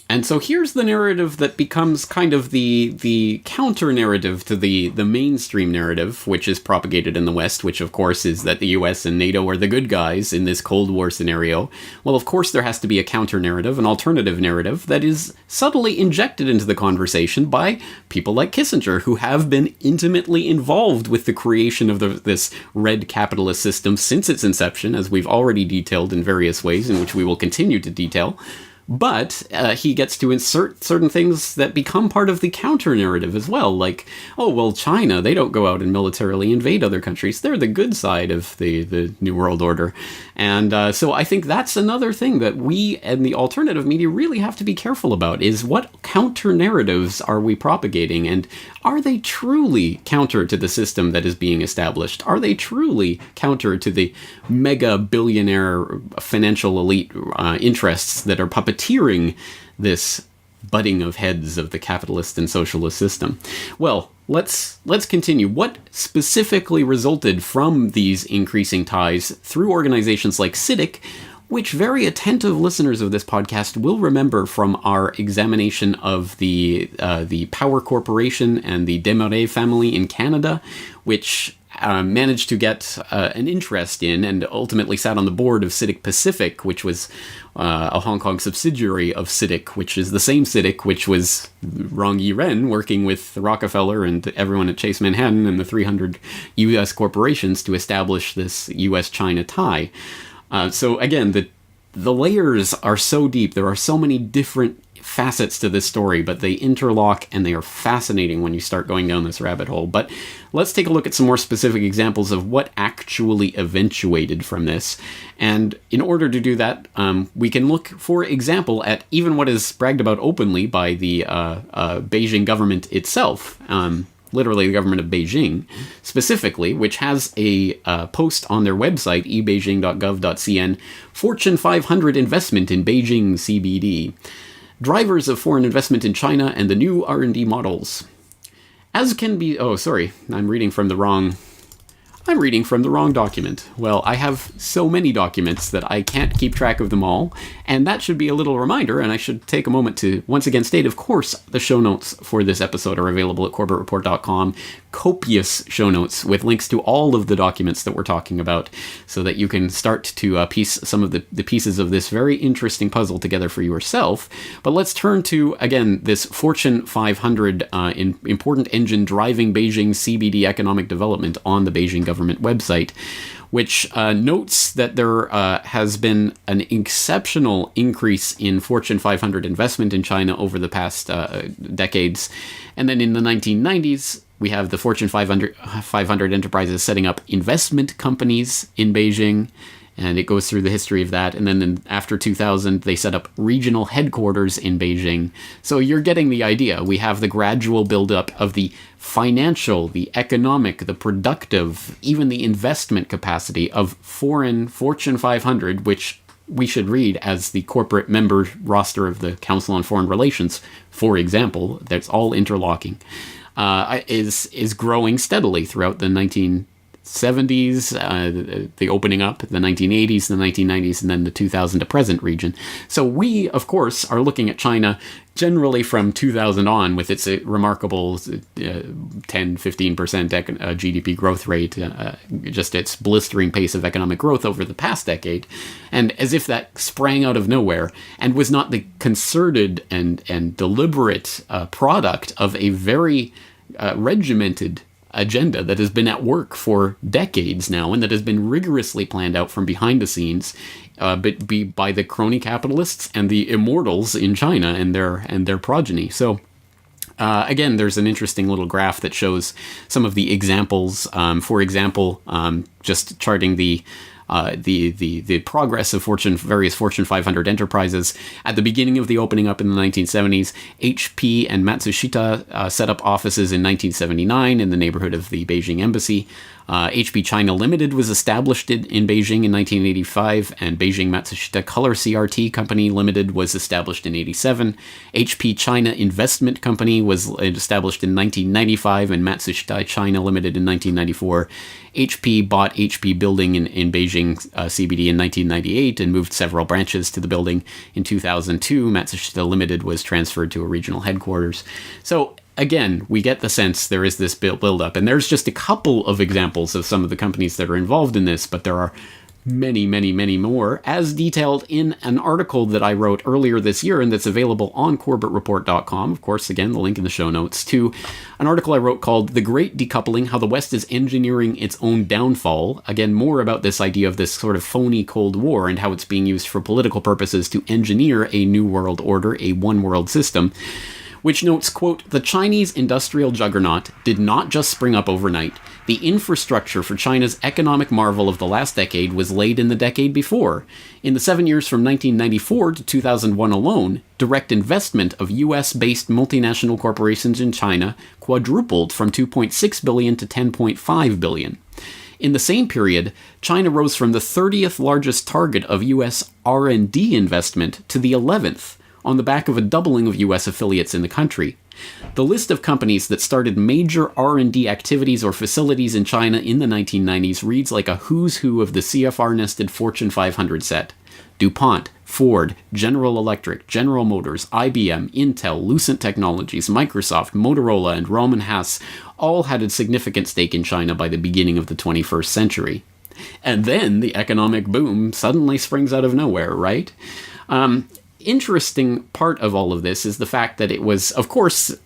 And so here's the narrative that becomes kind of the counter-narrative to the mainstream narrative, which is propagated in the West, which of course is that the US and NATO are the good guys in this Cold War scenario. Well, of course there has to be a counter-narrative, an alternative narrative, that is subtly injected into the conversation by people like Kissinger, who have been intimately involved with the creation of this red capitalist system since its inception, as we've already detailed in various ways, in which we will continue to detail. But he gets to insert certain things that become part of the counter-narrative as well, like, oh, well, China, they don't go out and militarily invade other countries. They're the good side of the New World Order. And so I think that's another thing that we and the alternative media really have to be careful about, is what counter-narratives are we propagating, and are they truly counter to the system that is being established? Are they truly counter to the mega-billionaire financial elite interests that are puppeteering this butting of heads of the capitalist and socialist system? Well, let's continue. What specifically resulted from these increasing ties through organizations like CITIC, which very attentive listeners of this podcast will remember from our examination of the Power Corporation and the Desmarais family in Canada, which managed to get an interest in and ultimately sat on the board of CITIC Pacific, which was a Hong Kong subsidiary of CITIC, which is the same CITIC which was Rong Yi-ren working with Rockefeller and everyone at Chase Manhattan and the 300 U.S. corporations to establish this U.S.-China tie. So again, the layers are so deep. There are so many different facets to this story, but they interlock and they are fascinating when you start going down this rabbit hole. But let's take a look at some more specific examples of what actually eventuated from this. And in order to do that, we can look, for example, at even what is bragged about openly by the Beijing government itself. Literally the government of Beijing, specifically, which has a post on their website, ebeijing.gov.cn, Fortune 500 investment in Beijing CBD. Drivers of foreign investment in China and the new R&D models. As can be... Oh, sorry. I'm reading from the wrong document. Well, I have so many documents that I can't keep track of them all, and that should be a little reminder, and I should take a moment to once again state, of course, the show notes for this episode are available at corbettreport.com. Copious show notes with links to all of the documents that we're talking about, so that you can start to piece some of the pieces of this very interesting puzzle together for yourself. But let's turn to, again, this Fortune 500 important engine driving Beijing CBD economic development on the Beijing government website, which notes that there has been an exceptional increase in Fortune 500 investment in China over the past decades. And then in the 1990s, we have the Fortune 500 enterprises setting up investment companies in Beijing, and it goes through the history of that. And then after 2000, they set up regional headquarters in Beijing. So you're getting the idea. We have the gradual buildup of the financial, the economic, the productive, even the investment capacity of foreign Fortune 500, which we should read as the corporate member roster of the Council on Foreign Relations, for example. That's all interlocking. Is growing steadily throughout the 1970s, the opening up, the 1980s, the 1990s, and then the 2000 to present region. So we, of course, are looking at China generally from 2000 on with its remarkable 10-15% GDP growth rate, just its blistering pace of economic growth over the past decade, and as if that sprang out of nowhere and was not the concerted and deliberate product of a very regimented agenda that has been at work for decades now and that has been rigorously planned out from behind the scenes by the crony capitalists and the immortals in China and their progeny. So again, there's an interesting little graph that shows some of the examples. For example, just charting the progress of various Fortune 500 enterprises. At the beginning of the opening up in the 1970s, HP and Matsushita set up offices in 1979 in the neighborhood of the Beijing embassy. HP China Limited was established in Beijing in 1985, and Beijing Matsushita Color CRT Company Limited was established in 87. HP China Investment Company was established in 1995, and Matsushita China Limited in 1994. HP bought HP Building in Beijing CBD in 1998 and moved several branches to the building. In 2002, Matsushita Limited was transferred to a regional headquarters. So again, we get the sense there is this build-up, and there's just a couple of examples of some of the companies that are involved in this, but there are many, many, many more, as detailed in an article that I wrote earlier this year and that's available on CorbettReport.com. Of course, again, the link in the show notes to an article I wrote called The Great Decoupling, How the West is Engineering Its Own Downfall. Again, more about this idea of this sort of phony Cold War and how it's being used for political purposes to engineer a new world order, a one-world system, which notes, quote, "The Chinese industrial juggernaut did not just spring up overnight. The infrastructure for China's economic marvel of the last decade was laid in the decade before. In the 7 years from 1994 to 2001 alone, direct investment of US-based multinational corporations in China quadrupled from $2.6 billion to $10.5 billion. In the same period, China rose from the 30th largest target of US R&D investment to the 11th, on the back of a doubling of US affiliates in the country. The list of companies that started major R&D activities or facilities in China in the 1990s reads like a who's who of the CFR-nested Fortune 500 set. DuPont, Ford, General Electric, General Motors, IBM, Intel, Lucent Technologies, Microsoft, Motorola, and Roman Haas all had a significant stake in China by the beginning of the 21st century. And then the economic boom suddenly springs out of nowhere, right? Interesting part of all of this is the fact that it was, of course,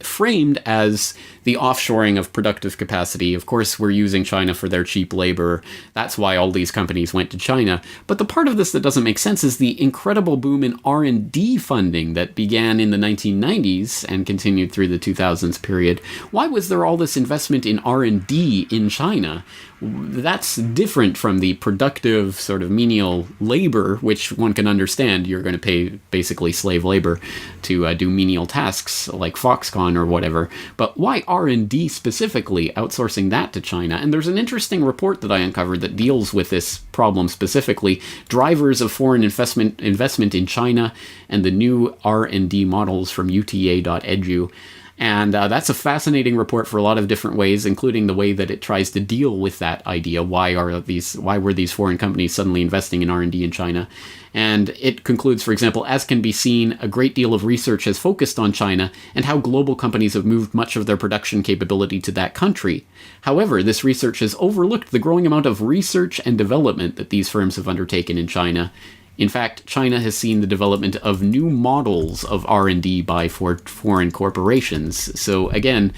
framed as the offshoring of productive capacity. Of course, we're using China for their cheap labor. That's why all these companies went to China. But the part of this that doesn't make sense is the incredible boom in R&D funding that began in the 1990s and continued through the 2000s period. Why was there all this investment in R&D in China? That's different from the productive sort of menial labor, which one can understand. You're going to pay basically slave labor to do menial tasks like Foxconn or whatever. But why R&D specifically, outsourcing that to China? And there's an interesting report that I uncovered that deals with this problem specifically, drivers of foreign investment in China and the new R&D models from UTA.edu. And that's a fascinating report for a lot of different ways, including the way that it tries to deal with that idea. Why were these foreign companies suddenly investing in R&D in China? And it concludes, for example, as can be seen, a great deal of research has focused on China and how global companies have moved much of their production capability to that country. However, this research has overlooked the growing amount of research and development that these firms have undertaken in China. In fact, China has seen the development of new models of R&D by foreign corporations. So again,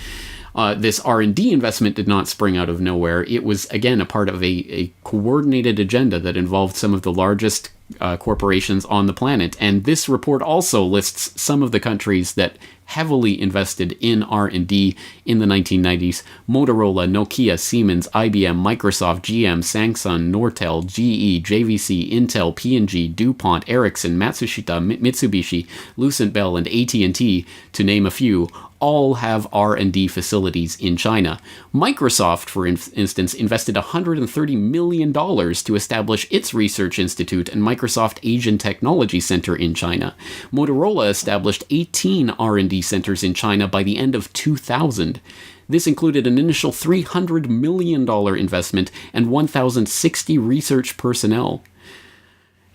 this R&D investment did not spring out of nowhere. It was, again, a part of a coordinated agenda that involved some of the largest corporations on the planet. And this report also lists some of the countries that heavily invested in R&D in the 1990s. Motorola, Nokia, Siemens, IBM, Microsoft, GM, Samsung, Nortel, GE, JVC, Intel, P&G, DuPont, Ericsson, Matsushita, Mitsubishi, Lucent Bell, and AT&T, to name a few, all have R&D facilities in China. Microsoft, for instance, invested $130 million to establish its research institute and Microsoft Asian Technology Center in China. Motorola established 18 R&D centers in China by the end of 2000. This included an initial $300 million investment and 1,060 research personnel,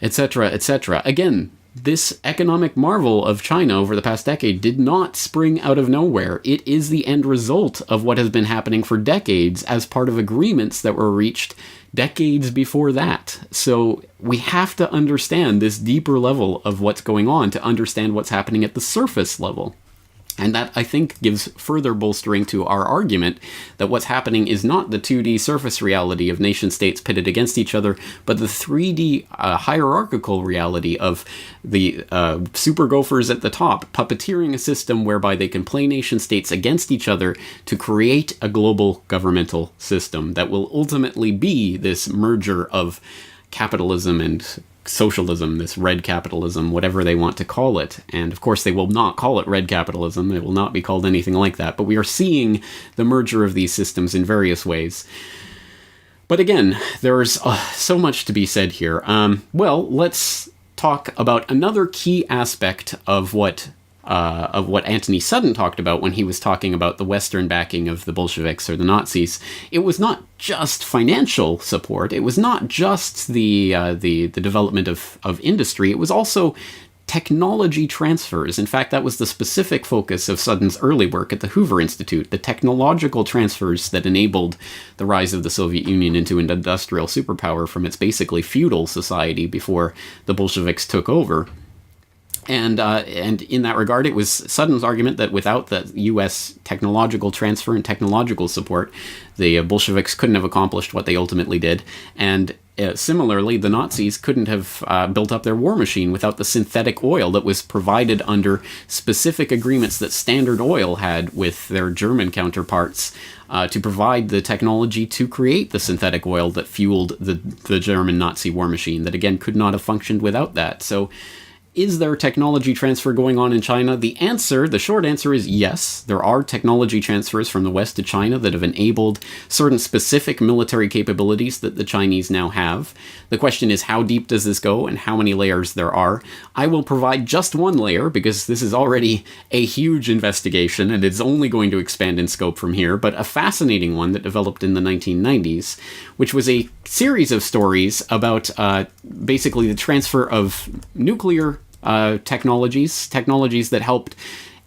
etc., etc. Again, this economic marvel of China over the past decade did not spring out of nowhere. It is the end result of what has been happening for decades as part of agreements that were reached decades before that. So we have to understand this deeper level of what's going on to understand what's happening at the surface level. And that, I think, gives further bolstering to our argument that what's happening is not the 2D surface reality of nation-states pitted against each other, but the 3D hierarchical reality of the super gophers at the top puppeteering a system whereby they can play nation-states against each other to create a global governmental system that will ultimately be this merger of capitalism and socialism, this red capitalism, whatever they want to call it. And of course, they will not call it red capitalism. It will not be called anything like that. But we are seeing the merger of these systems in various ways. But again, there's so much to be said here. Well, let's talk about another key aspect of what Anthony Sutton talked about when he was talking about the Western backing of the Bolsheviks or the Nazis. It was not just financial support. It was not just the development of industry. It was also technology transfers. In fact, that was the specific focus of Sutton's early work at the Hoover Institute, the technological transfers that enabled the rise of the Soviet Union into an industrial superpower from its basically feudal society before the Bolsheviks took over. And in that regard, it was Sutton's argument that without the U.S. technological transfer and technological support, the Bolsheviks couldn't have accomplished what they ultimately did. And similarly, the Nazis couldn't have built up their war machine without the synthetic oil that was provided under specific agreements that Standard Oil had with their German counterparts to provide the technology to create the synthetic oil that fueled the German Nazi war machine that, again, could not have functioned without that. So is there technology transfer going on in China? The short answer is yes. There are technology transfers from the West to China that have enabled certain specific military capabilities that the Chinese now have. The question is, how deep does this go and how many layers there are? I will provide just one layer because this is already a huge investigation and it's only going to expand in scope from here, but a fascinating one that developed in the 1990s, which was a series of stories about basically the transfer of nuclear technologies that helped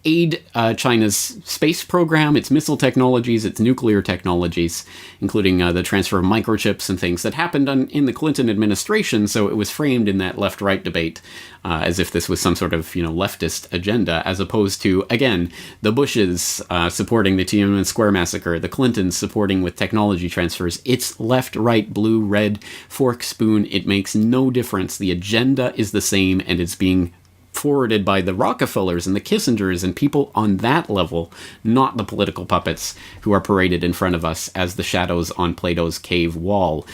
aid China's space program, its missile technologies, its nuclear technologies, including the transfer of microchips and things that happened in the Clinton administration. So it was framed in that left-right debate as if this was some sort of leftist agenda, as opposed to, again, the Bushes supporting the Tiananmen Square massacre, the Clintons supporting with technology transfers. It's left, right, blue, red, fork, spoon. It makes no difference. The agenda is the same, and it's being forwarded by the Rockefellers and the Kissingers and people on that level, not the political puppets who are paraded in front of us as the shadows on Plato's cave wall.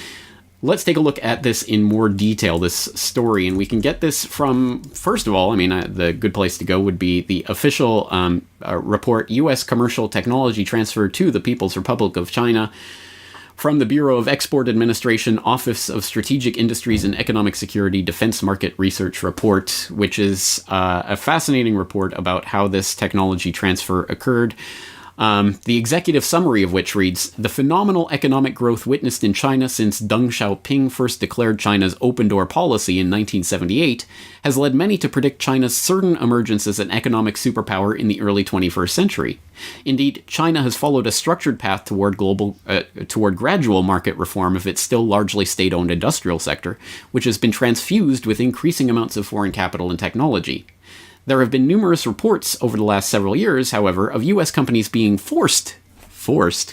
Let's take a look at this in more detail, this story, and we can get this from, first of all, the good place to go would be the official report, U.S. Commercial Technology Transfer to the People's Republic of China, from the Bureau of Export Administration, Office of Strategic Industries and Economic Security Defense Market Research Report, which is a fascinating report about how this technology transfer occurred. The executive summary of which reads, "The phenomenal economic growth witnessed in China since Deng Xiaoping first declared China's open-door policy in 1978 has led many to predict China's certain emergence as an economic superpower in the early 21st century. Indeed, China has followed a structured path toward gradual market reform of its still largely state-owned industrial sector, which has been transfused with increasing amounts of foreign capital and technology. There have been numerous reports over the last several years, however, of U.S. companies being forced,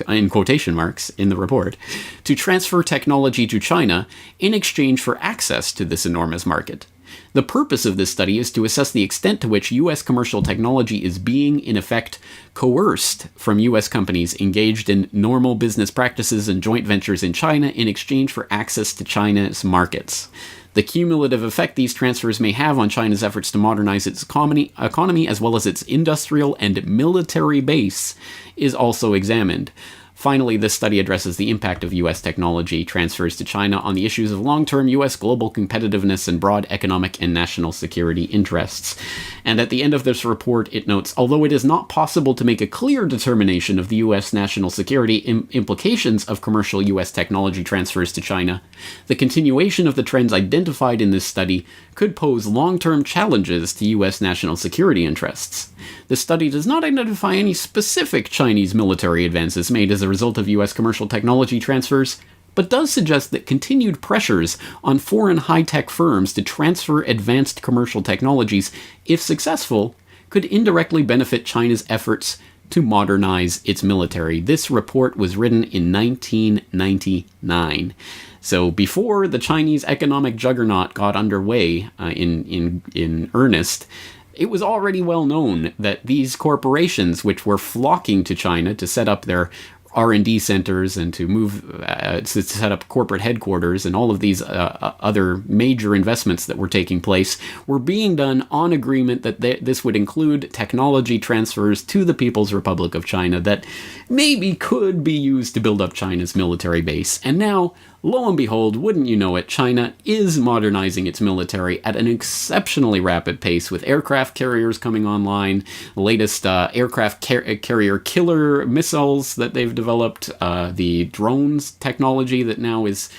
in quotation marks, in the report, to transfer technology to China in exchange for access to this enormous market. The purpose of this study is to assess the extent to which U.S. commercial technology is being, in effect, coerced from U.S. companies engaged in normal business practices and joint ventures in China in exchange for access to China's markets. The cumulative effect these transfers may have on China's efforts to modernize its economy as well as its industrial and military base is also examined. Finally, this study addresses the impact of U.S. technology transfers to China on the issues of long-term U.S. global competitiveness and broad economic and national security interests. And at the end of this report, it notes, although it is not possible to make a clear determination of the U.S. national security implications of commercial U.S. technology transfers to China, the continuation of the trends identified in this study could pose long-term challenges to U.S. national security interests. The study does not identify any specific Chinese military advances made as a result of U.S. commercial technology transfers, but does suggest that continued pressures on foreign high-tech firms to transfer advanced commercial technologies, if successful, could indirectly benefit China's efforts to modernize its military. This report was written in 1999. So before the Chinese economic juggernaut got underway in earnest, it was already well known that these corporations, which were flocking to China to set up their R&D centers and to move to set up corporate headquarters, and all of these other major investments that were taking place were being done on agreement that this would include technology transfers to the People's Republic of China that maybe could be used to build up China's military base. And now, lo and behold, wouldn't you know it, China is modernizing its military at an exceptionally rapid pace, with aircraft carriers coming online, the latest aircraft carrier killer missiles that they've developed, the drones technology that now is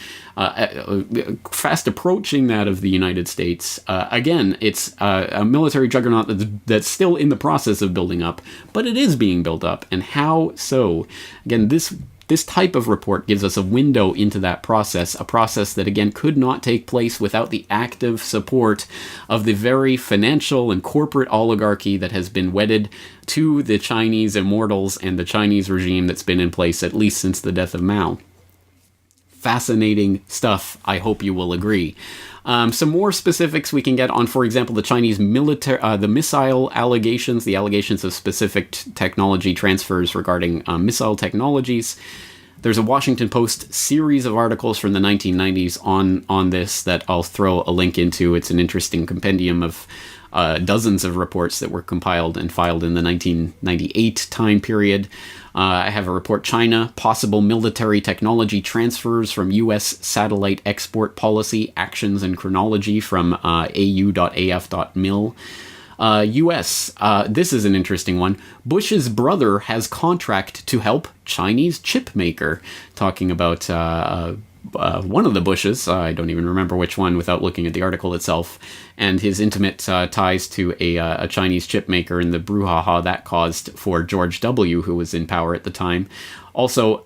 fast approaching that of the United States. Again, it's a military juggernaut that's still in the process of building up, but it is being built up. And how so? Again, this type of report gives us a window into that process, a process that, again, could not take place without the active support of the very financial and corporate oligarchy that has been wedded to the Chinese immortals and the Chinese regime that's been in place at least since the death of Mao. Fascinating stuff, I hope you will agree. Some more specifics we can get on, for example, the Chinese the missile allegations, the allegations of specific technology transfers regarding missile technologies. There's a Washington Post series of articles from the 1990s on this that I'll throw a link into. It's an interesting compendium of dozens of reports that were compiled and filed in the 1998 time period. I have a report, China, possible military technology transfers from U.S. satellite export policy, actions and chronology, from au.af.mil. U.S., this is an interesting one. Bush's brother has contract to help Chinese chip maker. Talking about one of the Bushes, I don't even remember which one without looking at the article itself, and his intimate ties to a Chinese chip maker and the brouhaha that caused for George W., who was in power at the time. Also,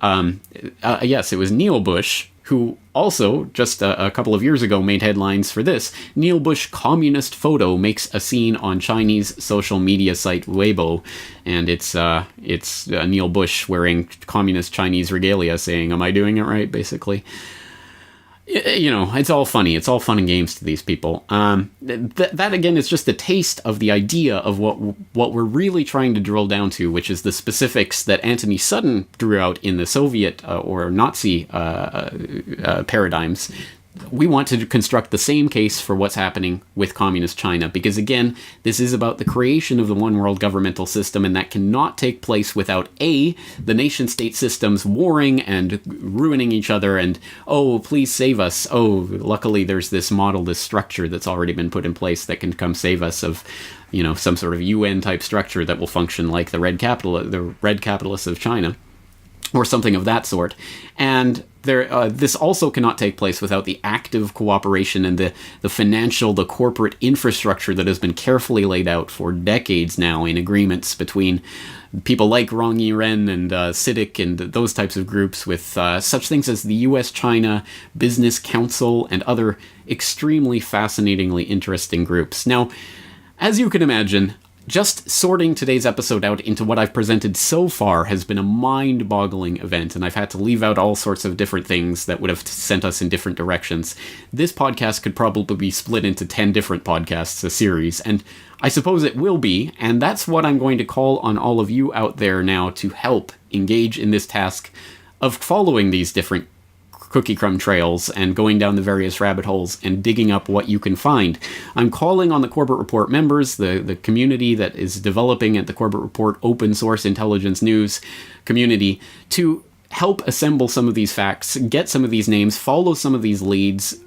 yes, it was Neil Bush, who also, just a couple of years ago, made headlines for this. Neil Bush communist photo makes a scene on Chinese social media site Weibo, and it's Neil Bush wearing communist Chinese regalia saying, "Am I doing it right?" basically. You know, it's all funny. It's all fun and games to these people. That again is just a taste of the idea of what we're really trying to drill down to, which is the specifics that Anthony Sutton drew out in the Soviet or Nazi paradigms. We want to construct the same case for what's happening with communist China, because again, this is about the creation of the one world governmental system, and that cannot take place without A, the nation state systems warring and ruining each other, and oh, please save us. Oh, luckily there's this model, this structure that's already been put in place that can come save us of, you know, some sort of UN type structure that will function like the red capitalists of China, or something of that sort. And this also cannot take place without the active cooperation and the financial, the corporate infrastructure that has been carefully laid out for decades now in agreements between people like Rong Yiren and CITIC and those types of groups, with such things as the U.S.-China Business Council and other extremely fascinatingly interesting groups. Now, as you can imagine, just sorting today's episode out into what I've presented so far has been a mind-boggling event, and I've had to leave out all sorts of different things that would have sent us in different directions. This podcast could probably be split into 10 different podcasts, a series, and I suppose it will be, and that's what I'm going to call on all of you out there now to help engage in this task of following these different cookie crumb trails and going down the various rabbit holes and digging up what you can find. I'm calling on the Corbett Report members, the community that is developing at the Corbett Report open source intelligence news community, to help assemble some of these facts, get some of these names, follow some of these leads,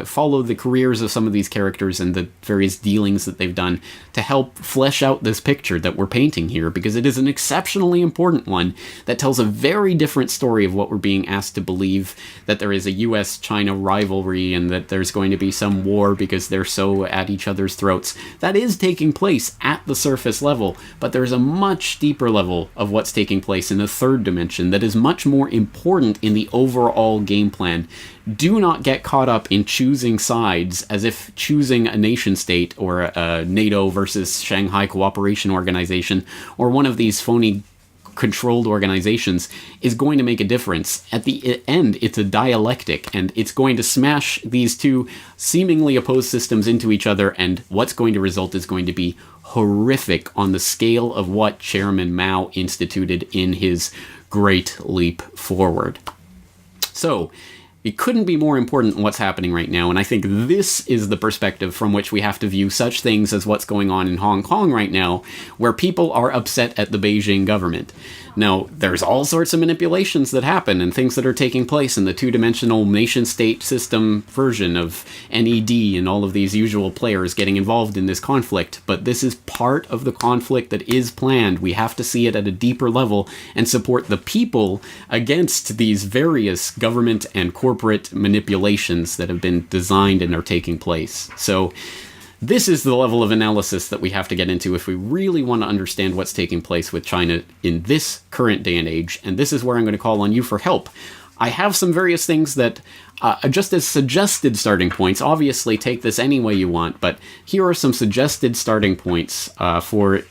follow the careers of some of these characters and the various dealings that they've done to help flesh out this picture that we're painting here, because it is an exceptionally important one that tells a very different story of what we're being asked to believe, that there is a US-China rivalry and that there's going to be some war because they're so at each other's throats. That is taking place at the surface level, but there's a much deeper level of what's taking place in the third dimension that is much more important in the overall game plan. Do not get caught up in choosing sides as if choosing a nation state or a NATO versus Shanghai Cooperation Organization or one of these phony controlled organizations is going to make a difference. At the end, it's a dialectic, and it's going to smash these two seemingly opposed systems into each other, and what's going to result is going to be horrific on the scale of what Chairman Mao instituted in his great leap forward. So, it couldn't be more important what's happening right now, and I think this is the perspective from which we have to view such things as what's going on in Hong Kong right now, where people are upset at the Beijing government. Now, there's all sorts of manipulations that happen and things that are taking place in the two-dimensional nation-state system version of NED and all of these usual players getting involved in this conflict, but this is part of the conflict that is planned. We have to see it at a deeper level and support the people against these various government and corporate manipulations that have been designed and are taking place. So, this is the level of analysis that we have to get into if we really want to understand what's taking place with China in this current day and age, and this is where I'm going to call on you for help. I have some various things that, just as suggested starting points, obviously take this any way you want, but here are some suggested starting points for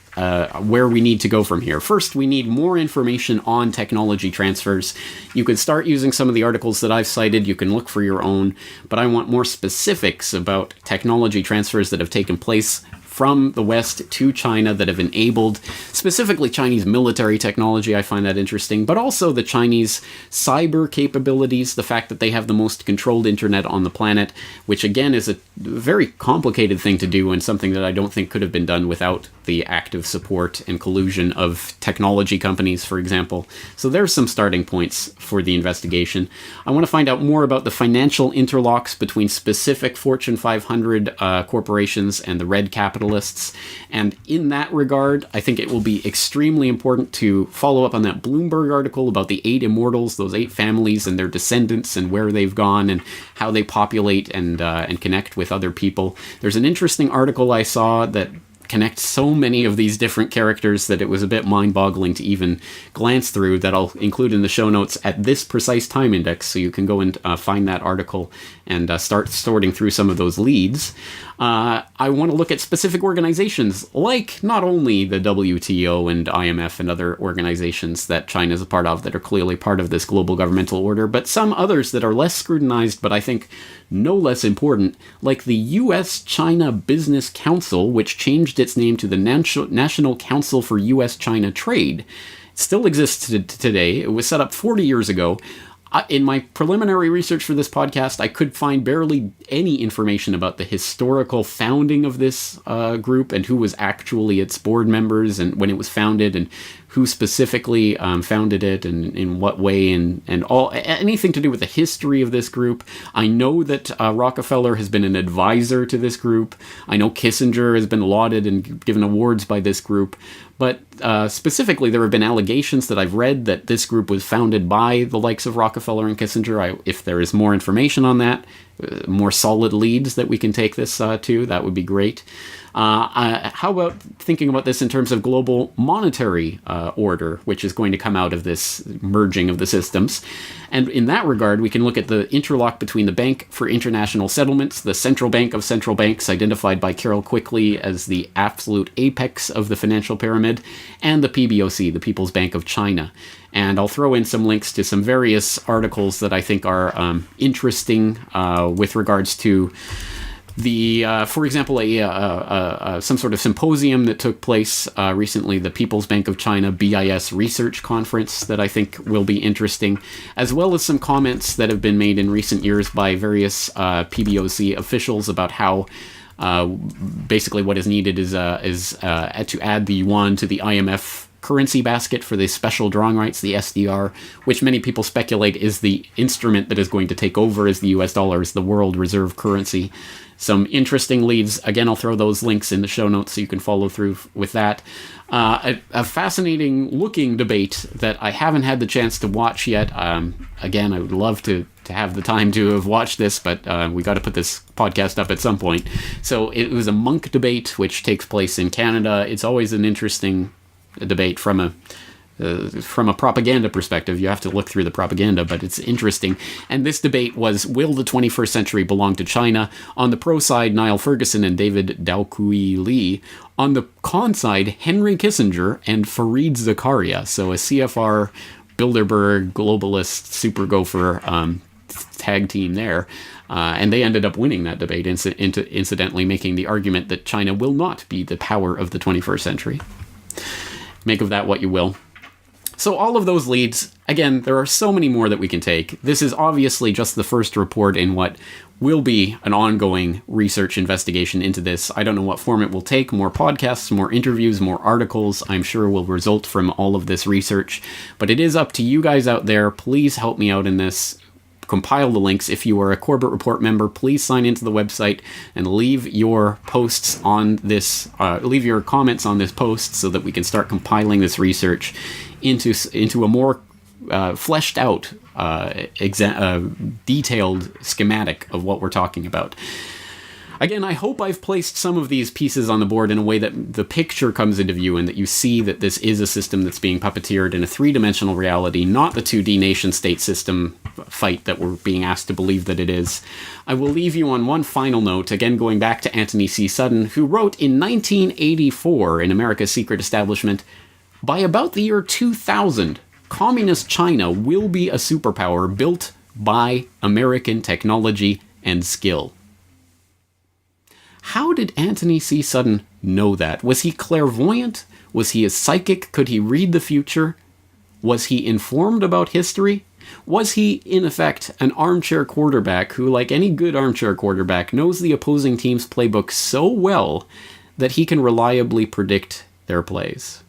where we need to go from here. First, we need more information on technology transfers. You could start using some of the articles that I've cited. You can look for your own, but I want more specifics about technology transfers that have taken place from the West to China that have enabled specifically Chinese military technology. I find that interesting, but also the Chinese cyber capabilities, the fact that they have the most controlled internet on the planet, which again is a very complicated thing to do and something that I don't think could have been done without the active support and collusion of technology companies, for example. So there's some starting points for the investigation. I want to find out more about the financial interlocks between specific Fortune 500 corporations and the red capitalists. And in that regard, I think it will be extremely important to follow up on that Bloomberg article about the 8 immortals, those 8 families and their descendants and where they've gone and how they populate and connect with other people. There's an interesting article I saw that connect so many of these different characters that it was a bit mind-boggling to even glance through, that I'll include in the show notes at this precise time index, so you can go and find that article and start sorting through some of those leads. I want to look at specific organizations, like not only the WTO and IMF and other organizations that China is a part of that are clearly part of this global governmental order, but some others that are less scrutinized, but I think no less important, like the U.S.-China Business Council, which changed its name to the National Council for U.S.-China Trade. It still exists today. It was set up 40 years ago. In my preliminary research for this podcast, I could find barely any information about the historical founding of this group and who was actually its board members and when it was founded and who specifically founded it and in what way and all anything to do with the history of this group. I know that Rockefeller has been an advisor to this group. I know Kissinger has been lauded and given awards by this group. But specifically, there have been allegations that I've read that this group was founded by the likes of Rockefeller and Kissinger. If there is more information on that, more solid leads that we can take this to, that would be great. How about thinking about this in terms of global monetary order, which is going to come out of this merging of the systems? And in that regard, we can look at the interlock between the Bank for International Settlements, the central bank of central banks, identified by Carol Quickly as the absolute apex of the financial pyramid, and the PBOC, the People's Bank of China. And I'll throw in some links to some various articles that I think are interesting with regards to the, for example, some sort of symposium that took place recently, the People's Bank of China BIS Research Conference, that I think will be interesting, as well as some comments that have been made in recent years by various PBOC officials about how basically what is needed is to add the yuan to the IMF currency basket for the special drawing rights, the SDR, which many people speculate is the instrument that is going to take over as the US dollar as the world reserve currency. Some interesting leads. Again, I'll throw those links in the show notes so you can follow through with that. A fascinating looking debate that I haven't had the chance to watch yet. Again, I would love to have the time to have watched this, but we got to put this podcast up at some point. So it was a monk debate, which takes place in Canada. It's always an interesting debate from a propaganda perspective. You have to look through the propaganda, but it's interesting. And this debate was, will the 21st century belong to China? On the pro side, Niall Ferguson and David Daoqui Lee. On the con side, Henry Kissinger and Fareed Zakaria. So a CFR, Bilderberg, globalist, super gopher tag team there. And they ended up winning that debate, incidentally making the argument that China will not be the power of the 21st century. Make of that what you will. So all of those leads, again, there are so many more that we can take. This is obviously just the first report in what will be an ongoing research investigation into this. I don't know what form it will take. More podcasts, more interviews, more articles, I'm sure will result from all of this research. But it is up to you guys out there. Please help me out in this. Compile the links. If you are a Corbett Report member, please sign into the website and leave your posts on this, leave your comments on this post so that we can start compiling this research into a more fleshed out, detailed schematic of what we're talking about. Again, I hope I've placed some of these pieces on the board in a way that the picture comes into view and that you see that this is a system that's being puppeteered in a three-dimensional reality, not the 2D nation-state system fight that we're being asked to believe that it is. I will leave you on one final note, again going back to Anthony C. Sutton, who wrote in 1984 in America's Secret Establishment, "By about the year 2000, Communist China will be a superpower built by American technology and skill." How did Anthony C. Sutton know that? Was he clairvoyant? Was he a psychic? Could he read the future? Was he informed about history? Was he, in effect, an armchair quarterback who, like any good armchair quarterback, knows the opposing team's playbook so well that he can reliably predict their plays?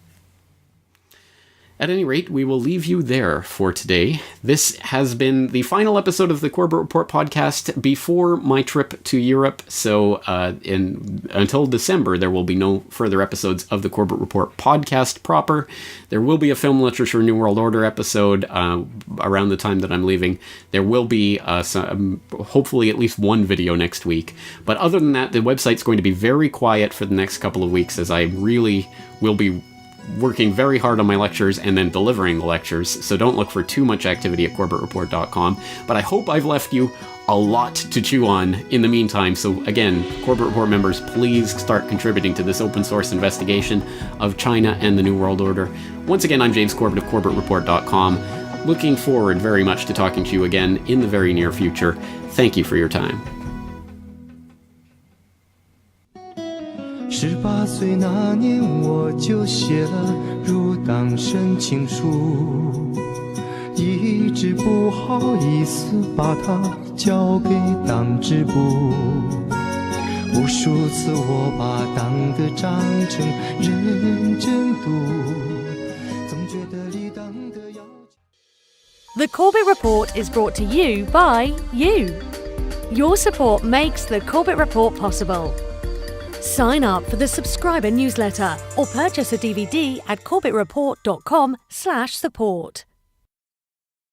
At any rate, we will leave you there for today. This has been the final episode of the Corbett Report podcast before my trip to Europe, so until December, there will be no further episodes of the Corbett Report podcast proper. There will be a Film Literature New World Order episode around the time that I'm leaving. There will be hopefully at least one video next week. But other than that, the website's going to be very quiet for the next couple of weeks, as I really will be working very hard on my lectures and then delivering the lectures, so don't look for too much activity at CorbettReport.com. But I hope I've left you a lot to chew on in the meantime, so again, Corbett Report members, please start contributing to this open source investigation of China and the New World Order. Once again, I'm James Corbett of CorbettReport.com. Looking forward very much to talking to you again in the very near future. Thank you for your time. 18岁那年，我就写了入党申请书，一直不好意思把它交给党支部。无数次我把党的章程认真读，总觉得离党的要求。 The Corbett Report is brought to you by you. Your support makes the Corbett Report possible. Sign up for the subscriber newsletter or purchase a DVD at corbettreport.com/support.